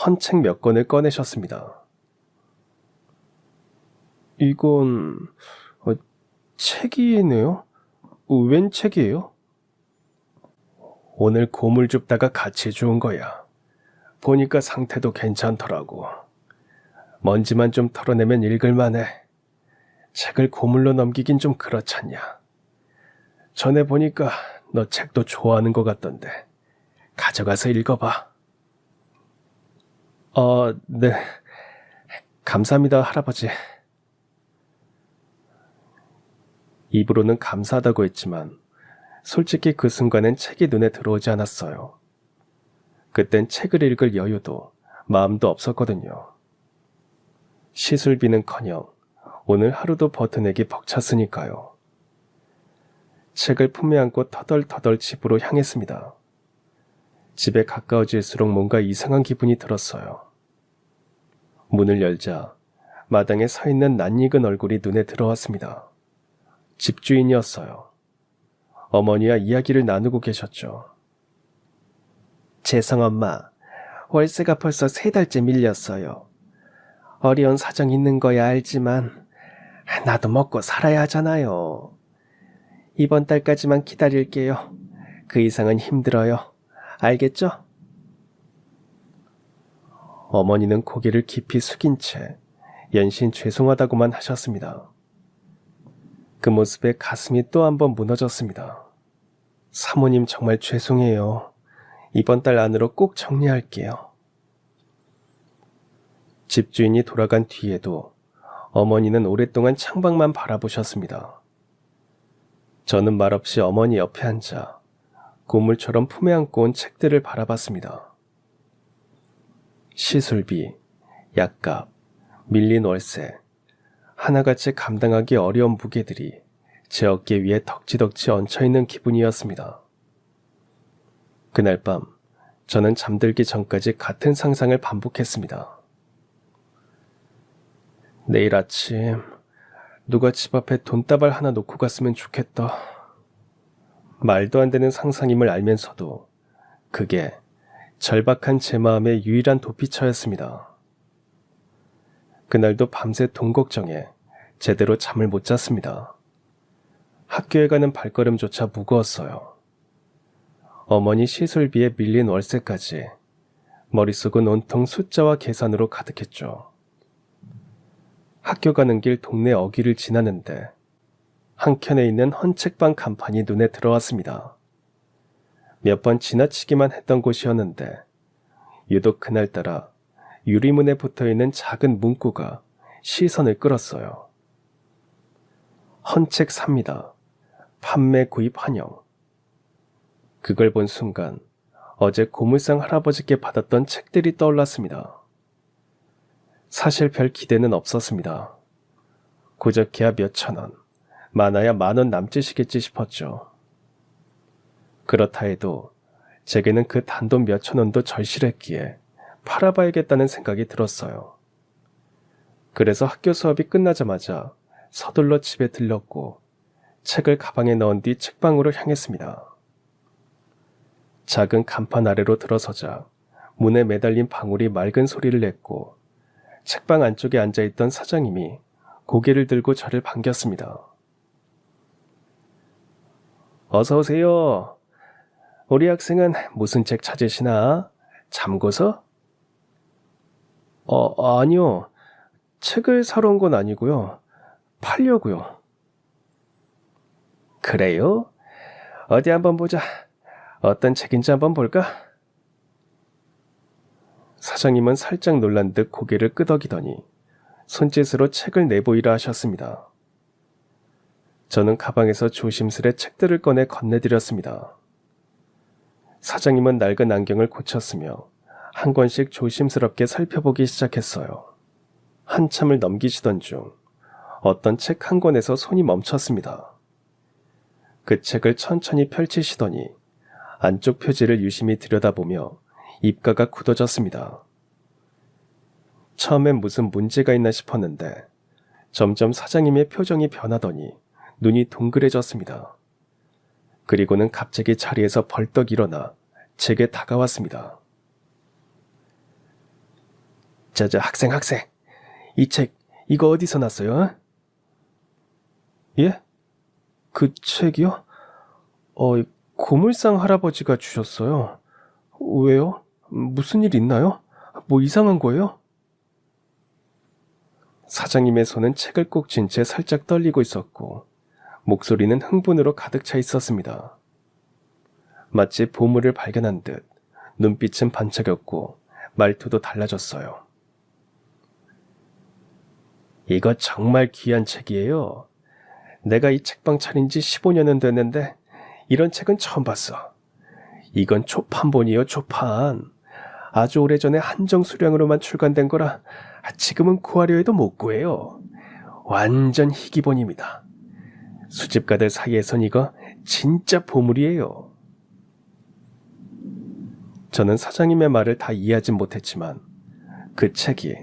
헌책 몇 권을 꺼내셨습니다. 이건 책이네요? 웬 책이에요? 오늘 고물 줍다가 같이 주운 거야. 보니까 상태도 괜찮더라고. 먼지만 좀 털어내면 읽을만해. 책을 고물로 넘기긴 좀 그렇잖냐. 전에 보니까 너 책도 좋아하는 것 같던데. 가져가서 읽어봐. 네. 감사합니다, 할아버지. 입으로는 감사하다고 했지만 솔직히 그 순간엔 책이 눈에 들어오지 않았어요. 그땐 책을 읽을 여유도 마음도 없었거든요. 시술비는커녕 오늘 하루도 버텨내기 벅찼으니까요. 책을 품에 안고 터덜터덜 집으로 향했습니다. 집에 가까워질수록 뭔가 이상한 기분이 들었어요. 문을 열자 마당에 서 있는 낯익은 얼굴이 눈에 들어왔습니다. 집주인이었어요. 어머니와 이야기를 나누고 계셨죠. 재성엄마, 월세가 벌써 3달째 밀렸어요. 어려운 사정 있는 거야 알지만 나도 먹고 살아야 하잖아요. 이번 달까지만 기다릴게요. 그 이상은 힘들어요. 알겠죠? 어머니는 고개를 깊이 숙인 채 연신 죄송하다고만 하셨습니다. 그 모습에 가슴이 또 한 번 무너졌습니다. 사모님 정말 죄송해요. 이번 달 안으로 꼭 정리할게요. 집주인이 돌아간 뒤에도 어머니는 오랫동안 창밖만 바라보셨습니다. 저는 말없이 어머니 옆에 앉아 고물처럼 품에 안고 온 책들을 바라봤습니다. 시술비, 약값, 밀린 월세, 하나같이 감당하기 어려운 무게들이 제 어깨 위에 덕지덕지 얹혀있는 기분이었습니다. 그날 밤 저는 잠들기 전까지 같은 상상을 반복했습니다. 내일 아침 누가 집 앞에 돈다발 하나 놓고 갔으면 좋겠다. 말도 안 되는 상상임을 알면서도 그게 절박한 제 마음의 유일한 도피처였습니다. 그날도 밤새 돈 걱정에 제대로 잠을 못 잤습니다. 학교에 가는 발걸음조차 무거웠어요. 어머니 시술비에 밀린 월세까지 머릿속은 온통 숫자와 계산으로 가득했죠. 학교 가는 길 동네 어귀를 지나는데 한켠에 있는 헌책방 간판이 눈에 들어왔습니다. 몇 번 지나치기만 했던 곳이었는데 유독 그날따라 유리문에 붙어있는 작은 문구가 시선을 끌었어요. 헌책 삽니다. 판매 구입 환영. 그걸 본 순간 어제 고물상 할아버지께 받았던 책들이 떠올랐습니다. 사실 별 기대는 없었습니다. 고작해야 몇천 원, 많아야 10,000원 남짓이겠지 싶었죠. 그렇다 해도 제게는 그 단돈 몇천 원도 절실했기에 팔아봐야겠다는 생각이 들었어요. 그래서 학교 수업이 끝나자마자 서둘러 집에 들렀고 책을 가방에 넣은 뒤 책방으로 향했습니다. 작은 간판 아래로 들어서자 문에 매달린 방울이 맑은 소리를 냈고 책방 안쪽에 앉아있던 사장님이 고개를 들고 저를 반겼습니다. 어서 오세요. 우리 학생은 무슨 책 찾으시나? 참고서? 아니요. 책을 사러 온 건 아니고요. 팔려고요. 그래요? 어디 한번 보자. 어떤 책인지 한번 볼까? 사장님은 살짝 놀란 듯 고개를 끄덕이더니 손짓으로 책을 내보이라 하셨습니다. 저는 가방에서 조심스레 책들을 꺼내 건네드렸습니다. 사장님은 낡은 안경을 고쳤으며 한 권씩 조심스럽게 살펴보기 시작했어요. 한참을 넘기시던 중 어떤 책 한 권에서 손이 멈췄습니다. 그 책을 천천히 펼치시더니 안쪽 표지를 유심히 들여다보며 입가가 굳어졌습니다. 처음엔 무슨 문제가 있나 싶었는데 점점 사장님의 표정이 변하더니 눈이 동그래졌습니다. 그리고는 갑자기 자리에서 벌떡 일어나 제게 다가왔습니다. 학생. 이 책, 이거 어디서 났어요? 예? 그 책이요? 고물상 할아버지가 주셨어요. 왜요? 무슨 일 있나요? 뭐 이상한 거예요? 사장님의 손은 책을 꼭 쥔 채 살짝 떨리고 있었고 목소리는 흥분으로 가득 차 있었습니다. 마치 보물을 발견한 듯 눈빛은 반짝였고 말투도 달라졌어요. 이거 정말 귀한 책이에요. 내가 이 책방 차린 지 15년은 됐는데 이런 책은 처음 봤어. 이건 초판본이요, 초판. 아주 오래전에 한정 수량으로만 출간된 거라 지금은 구하려 해도 못 구해요. 완전 희귀본입니다. 수집가들 사이에선 이거 진짜 보물이에요. 저는 사장님의 말을 다 이해하진 못했지만 그 책이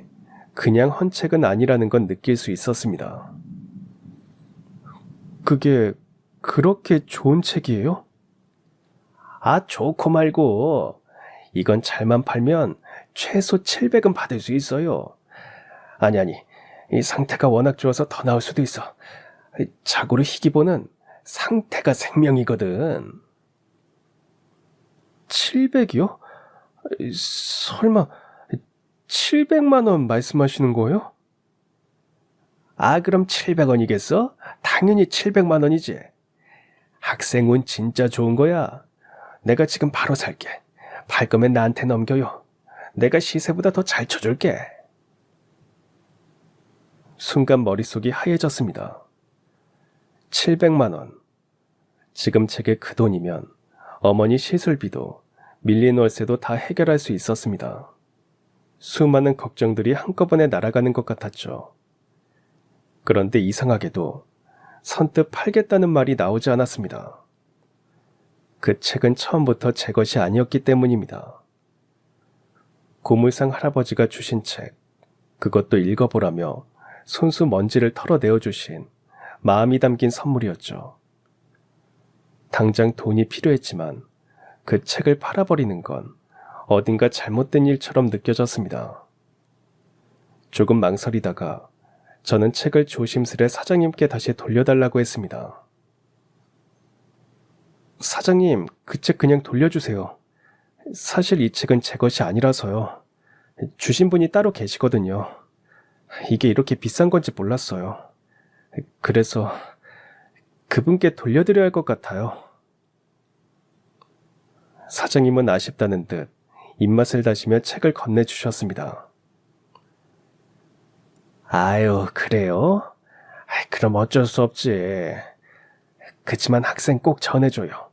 그냥 헌 책은 아니라는 건 느낄 수 있었습니다. 그게 그렇게 좋은 책이에요? 좋고 말고 이건 잘만 팔면 최소 700은 받을 수 있어요. 아니 이 상태가 워낙 좋아서 더 나올 수도 있어. 자고로 희귀본은 상태가 생명이거든. 700이요? 설마 700만 원 말씀하시는 거예요? 그럼 700원이겠어? 당연히 700만 원이지. 학생운 진짜 좋은 거야. 내가 지금 바로 살게. 팔 거면 나한테 넘겨요. 내가 시세보다 더 잘 쳐줄게. 순간 머릿속이 하얘졌습니다. 700만 원. 지금 제게 그 돈이면 어머니 시술비도 밀린 월세도 다 해결할 수 있었습니다. 수많은 걱정들이 한꺼번에 날아가는 것 같았죠. 그런데 이상하게도 선뜻 팔겠다는 말이 나오지 않았습니다. 그 책은 처음부터 제 것이 아니었기 때문입니다. 고물상 할아버지가 주신 책, 그것도 읽어보라며 손수 먼지를 털어내어 주신 마음이 담긴 선물이었죠. 당장 돈이 필요했지만 그 책을 팔아버리는 건 어딘가 잘못된 일처럼 느껴졌습니다. 조금 망설이다가 저는 책을 조심스레 사장님께 다시 돌려달라고 했습니다. 사장님, 그 책 그냥 돌려주세요. 사실 이 책은 제 것이 아니라서요. 주신 분이 따로 계시거든요. 이게 이렇게 비싼 건지 몰랐어요. 그래서 그분께 돌려드려야 할 것 같아요. 사장님은 아쉽다는 듯 입맛을 다시며 책을 건네주셨습니다. 그래요? 그럼 어쩔 수 없지. 그치만 학생 꼭 전해줘요.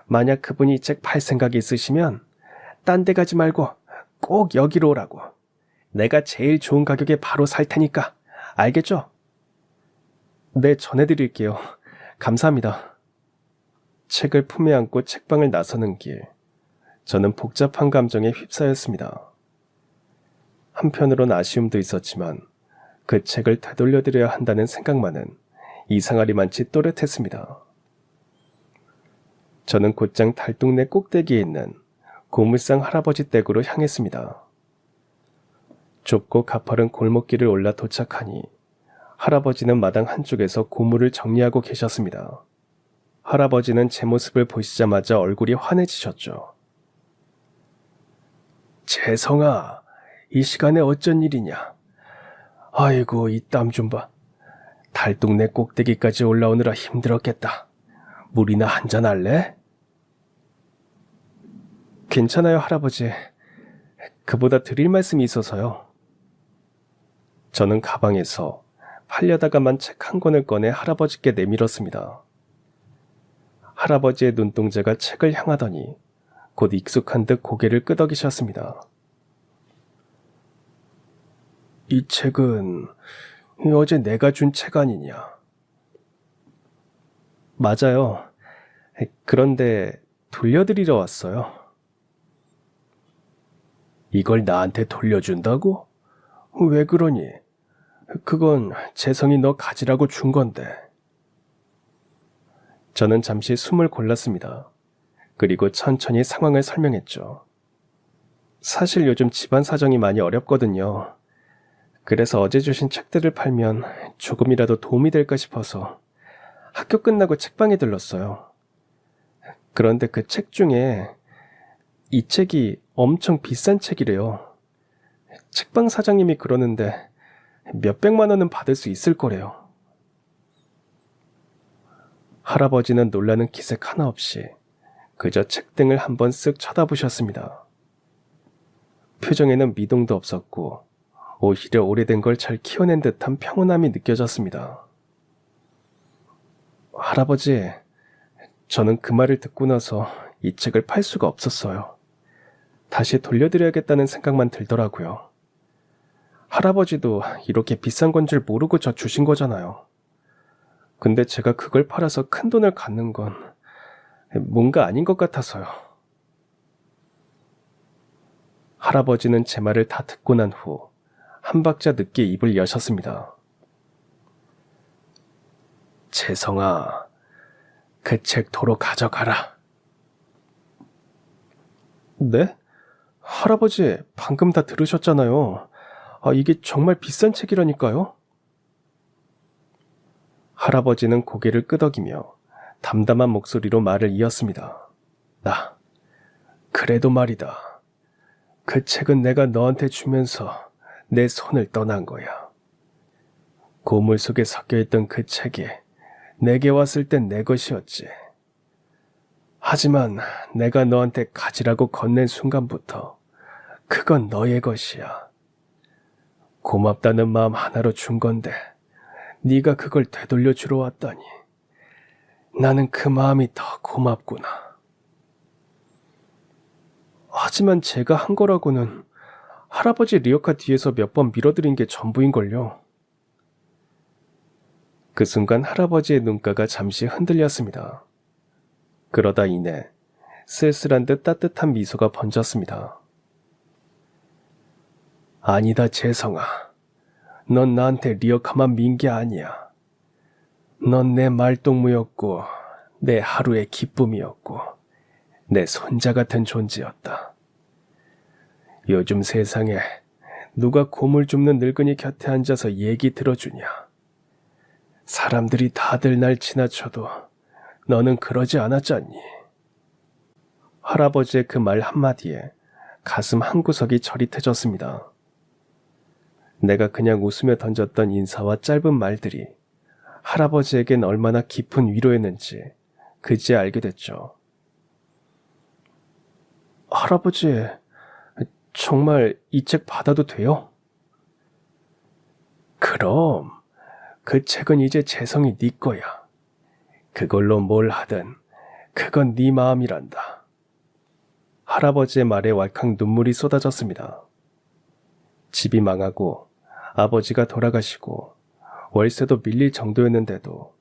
만약 그분이 이 책 팔 생각이 있으시면 딴 데 가지 말고 꼭 여기로 오라고. 내가 제일 좋은 가격에 바로 살 테니까. 알겠죠? 네, 전해드릴게요. 감사합니다. 책을 품에 안고 책방을 나서는 길. 저는 복잡한 감정에 휩싸였습니다. 한편으론 아쉬움도 있었지만 그 책을 되돌려드려야 한다는 생각만은 이상하리만치 또렷했습니다. 저는 곧장 달동네 꼭대기에 있는 고물상 할아버지 댁으로 향했습니다. 좁고 가파른 골목길을 올라 도착하니 할아버지는 마당 한쪽에서 고물을 정리하고 계셨습니다. 할아버지는 제 모습을 보시자마자 얼굴이 환해지셨죠. 재성아, 이 시간에 어쩐 일이냐? 아이고, 이 땀 좀 봐. 달동네 꼭대기까지 올라오느라 힘들었겠다. 물이나 한잔 할래? 괜찮아요, 할아버지. 그보다 드릴 말씀이 있어서요. 저는 가방에서 팔려다가만 책 한 권을 꺼내 할아버지께 내밀었습니다. 할아버지의 눈동자가 책을 향하더니 곧 익숙한 듯 고개를 끄덕이셨습니다. 이 책은 어제 내가 준 책 아니냐? 맞아요. 그런데 돌려드리러 왔어요. 이걸 나한테 돌려준다고? 왜 그러니? 그건 재성이 너 가지라고 준 건데. 저는 잠시 숨을 골랐습니다. 그리고 천천히 상황을 설명했죠. 사실 요즘 집안 사정이 많이 어렵거든요. 그래서 어제 주신 책들을 팔면 조금이라도 도움이 될까 싶어서 학교 끝나고 책방에 들렀어요. 그런데 그 책 중에 이 책이 엄청 비싼 책이래요. 책방 사장님이 그러는데 몇백만 원은 받을 수 있을 거래요. 할아버지는 놀라는 기색 하나 없이 그저 책등을 한번 쓱 쳐다보셨습니다. 표정에는 미동도 없었고 오히려 오래된 걸 잘 키워낸 듯한 평온함이 느껴졌습니다. 할아버지, 저는 그 말을 듣고 나서 이 책을 팔 수가 없었어요. 다시 돌려드려야겠다는 생각만 들더라고요. 할아버지도 이렇게 비싼 건 줄 모르고 저 주신 거잖아요. 근데 제가 그걸 팔아서 큰 돈을 갖는 건 뭔가 아닌 것 같아서요. 할아버지는 제 말을 다 듣고 난 후 한 박자 늦게 입을 여셨습니다. 재성아, 그 책 도로 가져가라. 네? 할아버지, 방금 다 들으셨잖아요. 이게 정말 비싼 책이라니까요? 할아버지는 고개를 끄덕이며 담담한 목소리로 말을 이었습니다. 그래도 말이다. 그 책은 내가 너한테 주면서 내 손을 떠난 거야. 고물 속에 섞여있던 그 책이 내게 왔을 땐 내 것이었지. 하지만 내가 너한테 가지라고 건넨 순간부터 그건 너의 것이야. 고맙다는 마음 하나로 준 건데 네가 그걸 되돌려 주러 왔다니. 나는 그 마음이 더 고맙구나. 하지만 제가 한 거라고는 할아버지 리어카 뒤에서 몇 번 밀어드린 게 전부인걸요. 그 순간 할아버지의 눈가가 잠시 흔들렸습니다. 그러다 이내 쓸쓸한 듯 따뜻한 미소가 번졌습니다. 아니다, 재성아. 넌 나한테 리어카만 민 게 아니야. 넌 내 말동무였고 내 하루의 기쁨이었고 내 손자 같은 존재였다. 요즘 세상에 누가 고물 줍는 늙은이 곁에 앉아서 얘기 들어주냐. 사람들이 다들 날 지나쳐도 너는 그러지 않았잖니. 할아버지의 그 말 한마디에 가슴 한구석이 저릿해졌습니다. 내가 그냥 웃으며 던졌던 인사와 짧은 말들이 할아버지에겐 얼마나 깊은 위로였는지 그제야 알게 됐죠. 할아버지, 정말 이 책 받아도 돼요? 그럼 그 책은 이제 재성이 네 거야. 그걸로 뭘 하든 그건 네 마음이란다. 할아버지의 말에 왈칵 눈물이 쏟아졌습니다. 집이 망하고 아버지가 돌아가시고 월세도 밀릴 정도였는데도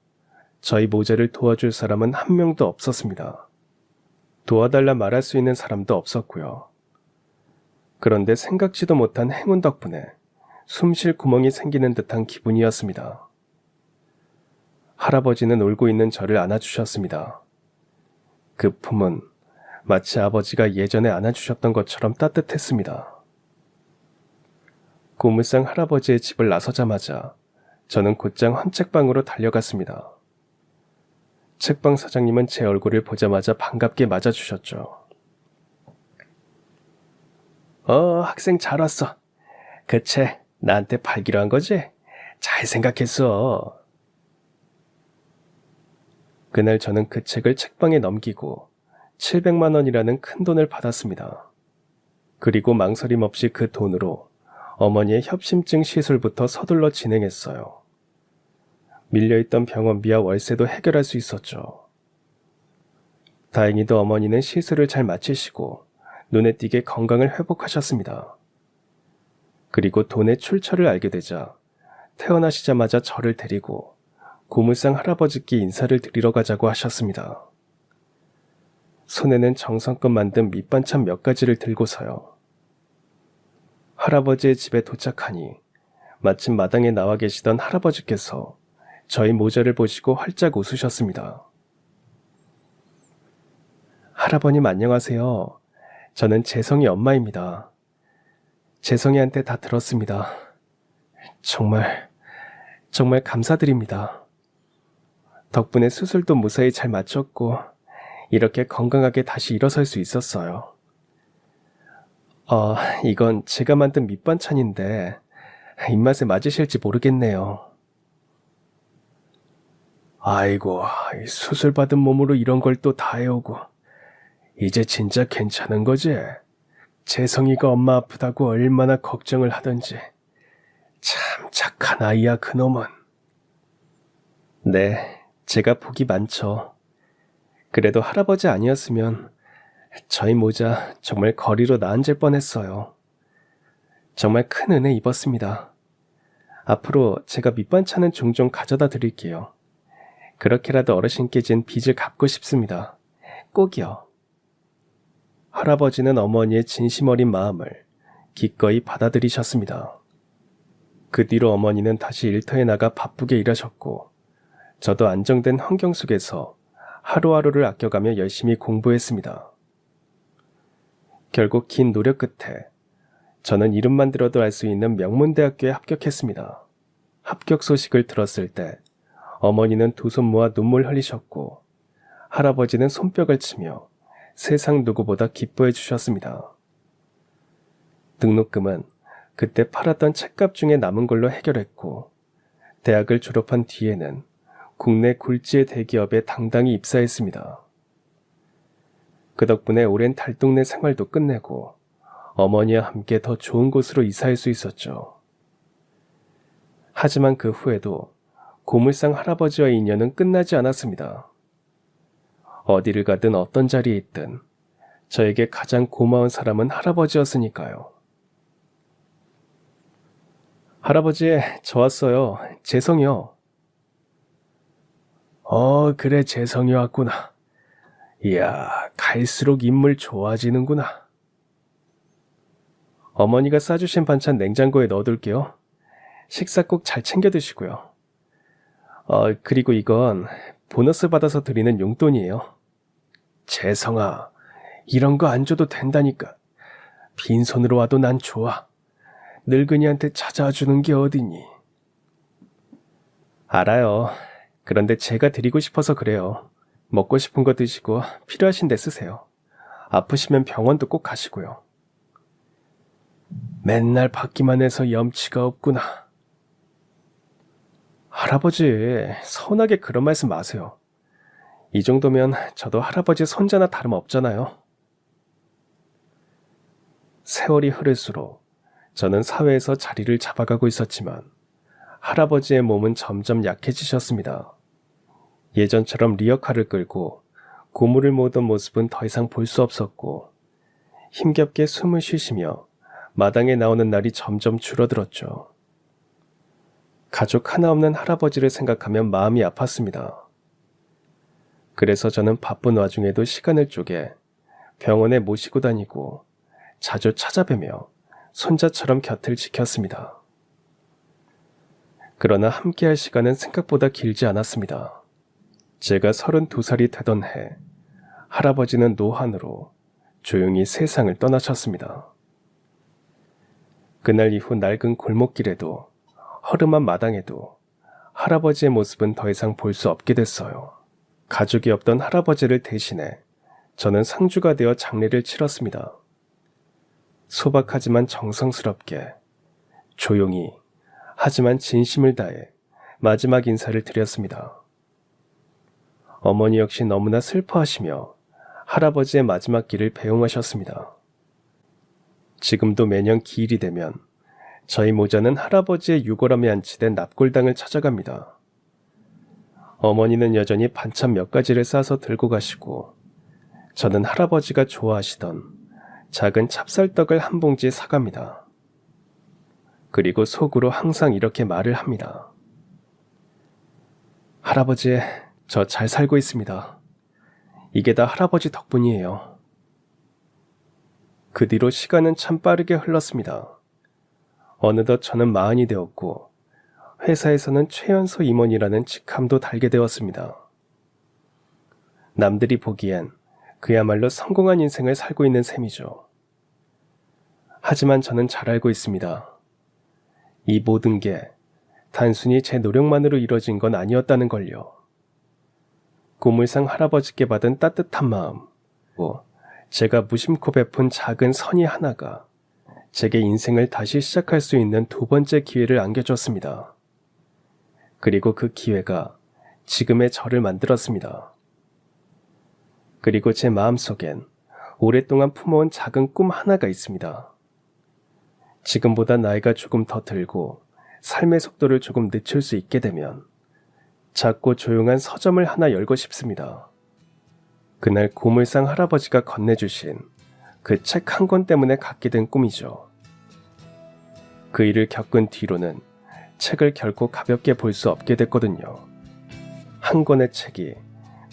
저희 모자를 도와줄 사람은 한 명도 없었습니다. 도와달라 말할 수 있는 사람도 없었고요. 그런데 생각지도 못한 행운 덕분에 숨 쉴 구멍이 생기는 듯한 기분이었습니다. 할아버지는 울고 있는 저를 안아주셨습니다. 그 품은 마치 아버지가 예전에 안아주셨던 것처럼 따뜻했습니다. 고물상 할아버지의 집을 나서자마자 저는 곧장 헌책방으로 달려갔습니다. 책방 사장님은 제 얼굴을 보자마자 반갑게 맞아주셨죠. 학생 잘 왔어. 그 책 나한테 팔기로 한 거지? 잘 생각했어. 그날 저는 그 책을 책방에 넘기고 700만 원이라는 큰 돈을 받았습니다. 그리고 망설임 없이 그 돈으로 어머니의 협심증 시술부터 서둘러 진행했어요. 밀려있던 병원비와 월세도 해결할 수 있었죠. 다행히도 어머니는 시술을 잘 마치시고 눈에 띄게 건강을 회복하셨습니다. 그리고 돈의 출처를 알게 되자 태어나시자마자 저를 데리고 고물상 할아버지께 인사를 드리러 가자고 하셨습니다. 손에는 정성껏 만든 밑반찬 몇 가지를 들고서요. 할아버지의 집에 도착하니 마침 마당에 나와 계시던 할아버지께서 저희 모자를 보시고 활짝 웃으셨습니다. 할아버님 안녕하세요. 저는 재성이 엄마입니다. 재성이한테 다 들었습니다. 정말 감사드립니다. 덕분에 수술도 무사히 잘 마쳤고 이렇게 건강하게 다시 일어설 수 있었어요. 이건 제가 만든 밑반찬인데 입맛에 맞으실지 모르겠네요. 아이고, 수술받은 몸으로 이런 걸 또 다 해오고 이제 진짜 괜찮은 거지? 재성이가 엄마 아프다고 얼마나 걱정을 하던지. 참 착한 아이야 그놈은. 네, 제가 복이 많죠. 그래도 할아버지 아니었으면 저희 모자 정말 거리로 나앉을 뻔했어요. 정말 큰 은혜 입었습니다. 앞으로 제가 밑반찬은 종종 가져다 드릴게요. 그렇게라도 어르신께 진 빚을 갚고 싶습니다. 꼭이요. 할아버지는 어머니의 진심 어린 마음을 기꺼이 받아들이셨습니다. 그 뒤로 어머니는 다시 일터에 나가 바쁘게 일하셨고 저도 안정된 환경 속에서 하루하루를 아껴가며 열심히 공부했습니다. 결국 긴 노력 끝에 저는 이름만 들어도 알 수 있는 명문대학교에 합격했습니다. 합격 소식을 들었을 때 어머니는 두 손 모아 눈물 흘리셨고 할아버지는 손뼉을 치며 세상 누구보다 기뻐해 주셨습니다. 등록금은 그때 팔았던 책값 중에 남은 걸로 해결했고 대학을 졸업한 뒤에는 국내 굴지의 대기업에 당당히 입사했습니다. 그 덕분에 오랜 달동네 생활도 끝내고 어머니와 함께 더 좋은 곳으로 이사할 수 있었죠. 하지만 그 후에도 고물상 할아버지와의 인연은 끝나지 않았습니다. 어디를 가든 어떤 자리에 있든 저에게 가장 고마운 사람은 할아버지였으니까요. 할아버지, 저 왔어요. 재성이요. 그래, 재성이 왔구나. 이야, 갈수록 인물 좋아지는구나. 어머니가 싸주신 반찬 냉장고에 넣어둘게요. 식사 꼭 잘 챙겨 드시고요. 그리고 이건 보너스 받아서 드리는 용돈이에요. 재성아, 이런 거 안 줘도 된다니까. 빈손으로 와도 난 좋아. 늙은이한테 찾아와 주는 게 어디니? 알아요. 그런데 제가 드리고 싶어서 그래요. 먹고 싶은 거 드시고 필요하신 데 쓰세요. 아프시면 병원도 꼭 가시고요. 맨날 받기만 해서 염치가 없구나. 할아버지, 서운하게 그런 말씀 마세요. 이 정도면 저도 할아버지 손자나 다름없잖아요. 세월이 흐를수록 저는 사회에서 자리를 잡아가고 있었지만 할아버지의 몸은 점점 약해지셨습니다. 예전처럼 리어카를 끌고 고물을 모으던 모습은 더 이상 볼 수 없었고 힘겹게 숨을 쉬시며 마당에 나오는 날이 점점 줄어들었죠. 가족 하나 없는 할아버지를 생각하면 마음이 아팠습니다. 그래서 저는 바쁜 와중에도 시간을 쪼개 병원에 모시고 다니고 자주 찾아뵈며 손자처럼 곁을 지켰습니다. 그러나 함께할 시간은 생각보다 길지 않았습니다. 제가 32살이 되던 해 할아버지는 노환으로 조용히 세상을 떠나셨습니다. 그날 이후 낡은 골목길에도 허름한 마당에도 할아버지의 모습은 더 이상 볼 수 없게 됐어요. 가족이 없던 할아버지를 대신해 저는 상주가 되어 장례를 치렀습니다. 소박하지만 정성스럽게 조용히 하지만 진심을 다해 마지막 인사를 드렸습니다. 어머니 역시 너무나 슬퍼하시며 할아버지의 마지막 길을 배웅하셨습니다. 지금도 매년 기일이 되면 저희 모자는 할아버지의 유골함에 안치된 납골당을 찾아갑니다. 어머니는 여전히 반찬 몇 가지를 싸서 들고 가시고 저는 할아버지가 좋아하시던 작은 찹쌀떡을 한 봉지 사갑니다. 그리고 속으로 항상 이렇게 말을 합니다. 할아버지, 저 잘 살고 있습니다. 이게 다 할아버지 덕분이에요. 그 뒤로 시간은 참 빠르게 흘렀습니다. 어느덧 저는 40이 되었고 회사에서는 최연소 임원이라는 직함도 달게 되었습니다. 남들이 보기엔 그야말로 성공한 인생을 살고 있는 셈이죠. 하지만 저는 잘 알고 있습니다. 이 모든 게 단순히 제 노력만으로 이뤄진 건 아니었다는 걸요. 고물상 할아버지께 받은 따뜻한 마음, 제가 무심코 베푼 작은 선의 하나가 제게 인생을 다시 시작할 수 있는 두 번째 기회를 안겨줬습니다. 그리고 그 기회가 지금의 저를 만들었습니다. 그리고 제 마음속엔 오랫동안 품어온 작은 꿈 하나가 있습니다. 지금보다 나이가 조금 더 들고 삶의 속도를 조금 늦출 수 있게 되면 작고 조용한 서점을 하나 열고 싶습니다. 그날 고물상 할아버지가 건네주신 그 책 한 권 때문에 갖게 된 꿈이죠. 그 일을 겪은 뒤로는 책을 결코 가볍게 볼 수 없게 됐거든요. 한 권의 책이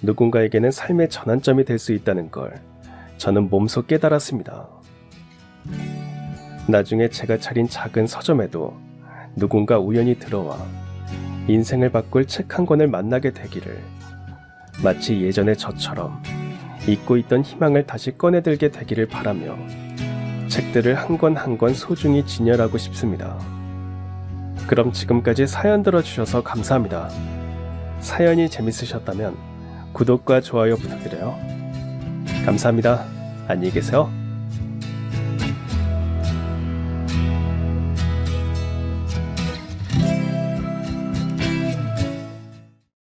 누군가에게는 삶의 전환점이 될 수 있다는 걸 저는 몸소 깨달았습니다. 나중에 제가 차린 작은 서점에도 누군가 우연히 들어와 인생을 바꿀 책 한 권을 만나게 되기를, 마치 예전의 저처럼 잊고 있던 희망을 다시 꺼내들게 되기를 바라며 책들을 한 권 한 권 소중히 진열하고 싶습니다. 그럼 지금까지 사연 들어주셔서 감사합니다. 사연이 재밌으셨다면 구독과 좋아요 부탁드려요. 감사합니다. 안녕히 계세요.